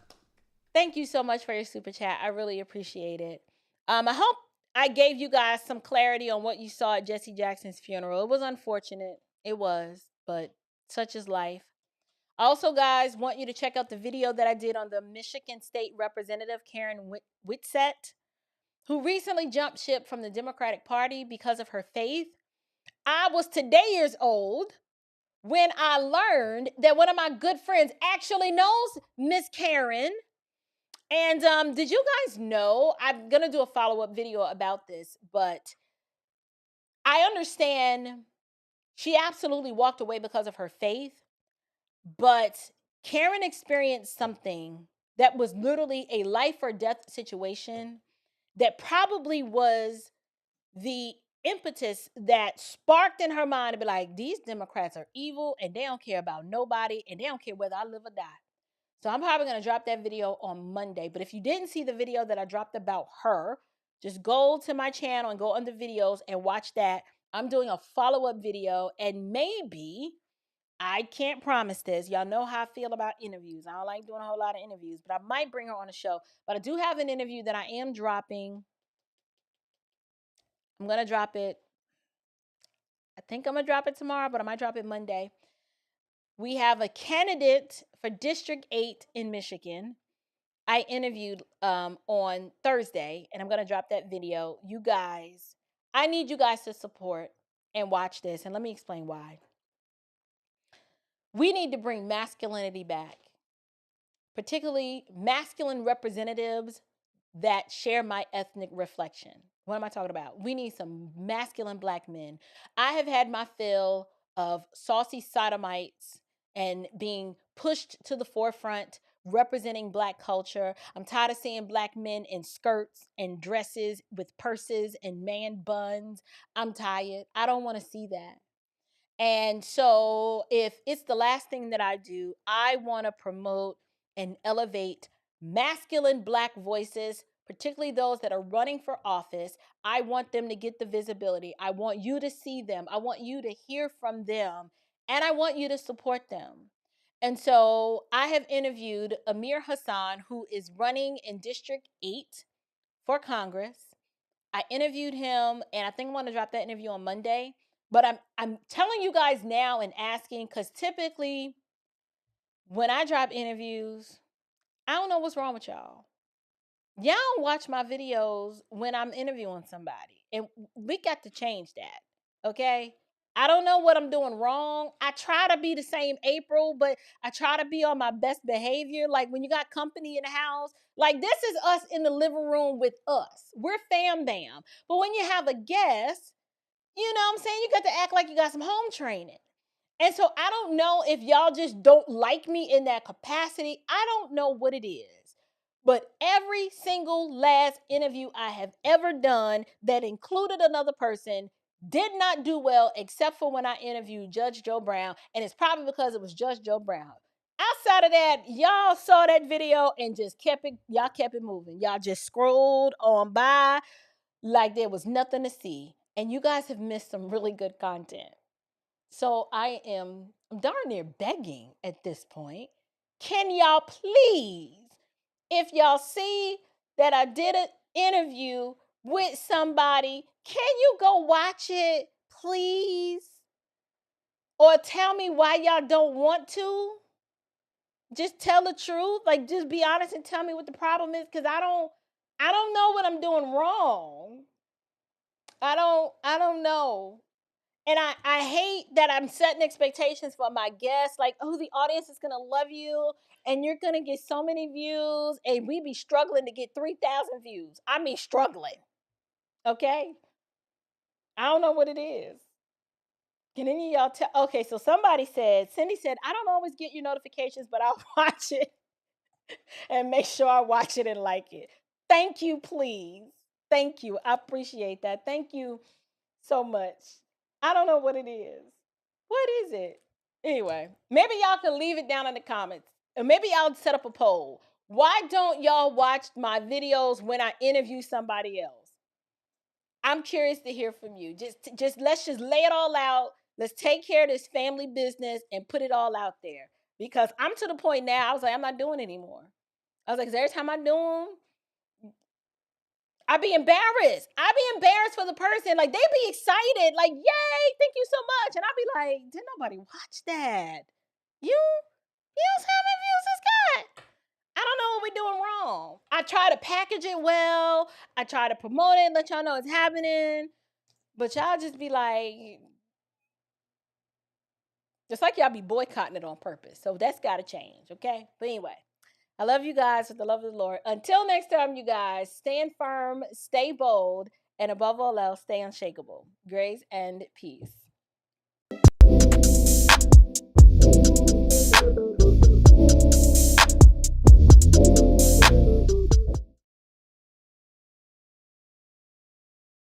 Thank you so much for your super chat. I really appreciate it. I hope I gave you guys some clarity on what you saw at Jesse Jackson's funeral. It was unfortunate. It was, but such is life. Also, guys, want you to check out the video that I did on the Michigan State Representative Karen Whitsett, who recently jumped ship from the Democratic Party because of her faith. I was today years old when I learned that one of my good friends actually knows Miss Karen. And did you guys know, I'm going to do a follow-up video about this, but I understand she absolutely walked away because of her faith, but Karen experienced something that was literally a life or death situation that probably was the impetus that sparked in her mind to be like, these Democrats are evil and they don't care about nobody and they don't care whether I live or die. So I'm probably going to drop that video on Monday. But if you didn't see the video that I dropped about her, just go to my channel and go under videos and watch that. I'm doing a follow-up video, and maybe, I can't promise this. Y'all know how I feel about interviews. I don't like doing a whole lot of interviews, but I might bring her on the show. But I do have an interview that I am dropping. I'm going to drop it. I think I'm going to drop it tomorrow, but I might drop it Monday. We have a candidate for District 8 in Michigan. I interviewed on Thursday, and I'm going to drop that video. You guys, I need you guys to support and watch this, and let me explain why. We need to bring masculinity back, particularly masculine representatives that share my ethnic reflection. What am I talking about? We need some masculine Black men. I have had my fill of saucy sodomites and being pushed to the forefront, representing Black culture. I'm tired of seeing Black men in skirts and dresses with purses and man buns. I'm tired. I don't want to see that. And so if it's the last thing that I do, I want to promote and elevate masculine Black voices, particularly those that are running for office. I want them to get the visibility. I want you to see them. I want you to hear from them. And I want you to support them. And so I have interviewed Amir Hassan, who is running in District 8 for Congress. I interviewed him, and I think I'm going to drop that interview on Monday. But I'm telling you guys now and asking, because typically when I drop interviews, I don't know what's wrong with y'all. Y'all don't watch my videos when I'm interviewing somebody. And we got to change that, okay? I don't know what I'm doing wrong. I try to be the same April, but I try to be on my best behavior. Like when you got company in the house, like this is us in the living room with us. We're fam bam. But when you have a guest, you know what I'm saying? You got to act like you got some home training. And so I don't know if y'all just don't like me in that capacity. I don't know what it is. But every single last interview I have ever done that included another person did not do well, except for when I interviewed Judge Joe Brown. And it's probably because it was Judge Joe Brown. Outside of that, y'all saw that video and just kept it moving. Y'all just scrolled on by like there was nothing to see. And you guys have missed some really good content. So I'm darn near begging at this point. Can y'all please, if y'all see that I did an interview with somebody, can you go watch it, please? Or tell me why y'all don't want to? Just tell the truth. Like, just be honest and tell me what the problem is, because I don't know what I'm doing wrong. I don't know. And I hate that I'm setting expectations for my guests. Like, oh, the audience is going to love you and you're going to get so many views. And we be struggling to get 3,000 views. I mean, struggling. Okay? I don't know what it is. Can any of y'all tell? Okay, so somebody said, Cindy said, I don't always get your notifications, but I'll watch it. and make sure I watch it and like it. Thank you, please. Thank you. I appreciate that. Thank you so much. I don't know what it is. What is it? Anyway, maybe y'all can leave it down in the comments. Or maybe I'll set up a poll. Why don't y'all watch my videos when I interview somebody else? I'm curious to hear from you. Just let's just lay it all out. Let's take care of this family business and put it all out there. Because I'm to the point now, I was like, I'm not doing it anymore. I was like, 'cause every time I do them, I be embarrassed. I be embarrassed for the person. Like, they be excited. Like, yay, thank you so much. And I be like, did nobody watch that? You see how many views this got? I don't know what we're doing wrong. I try to package it well. I try to promote it, let y'all know it's happening. But y'all just be like, just like y'all be boycotting it on purpose. So that's got to change, okay? But anyway, I love you guys with the love of the Lord. Until next time, you guys, stand firm, stay bold, and above all else, stay unshakable. Grace and peace.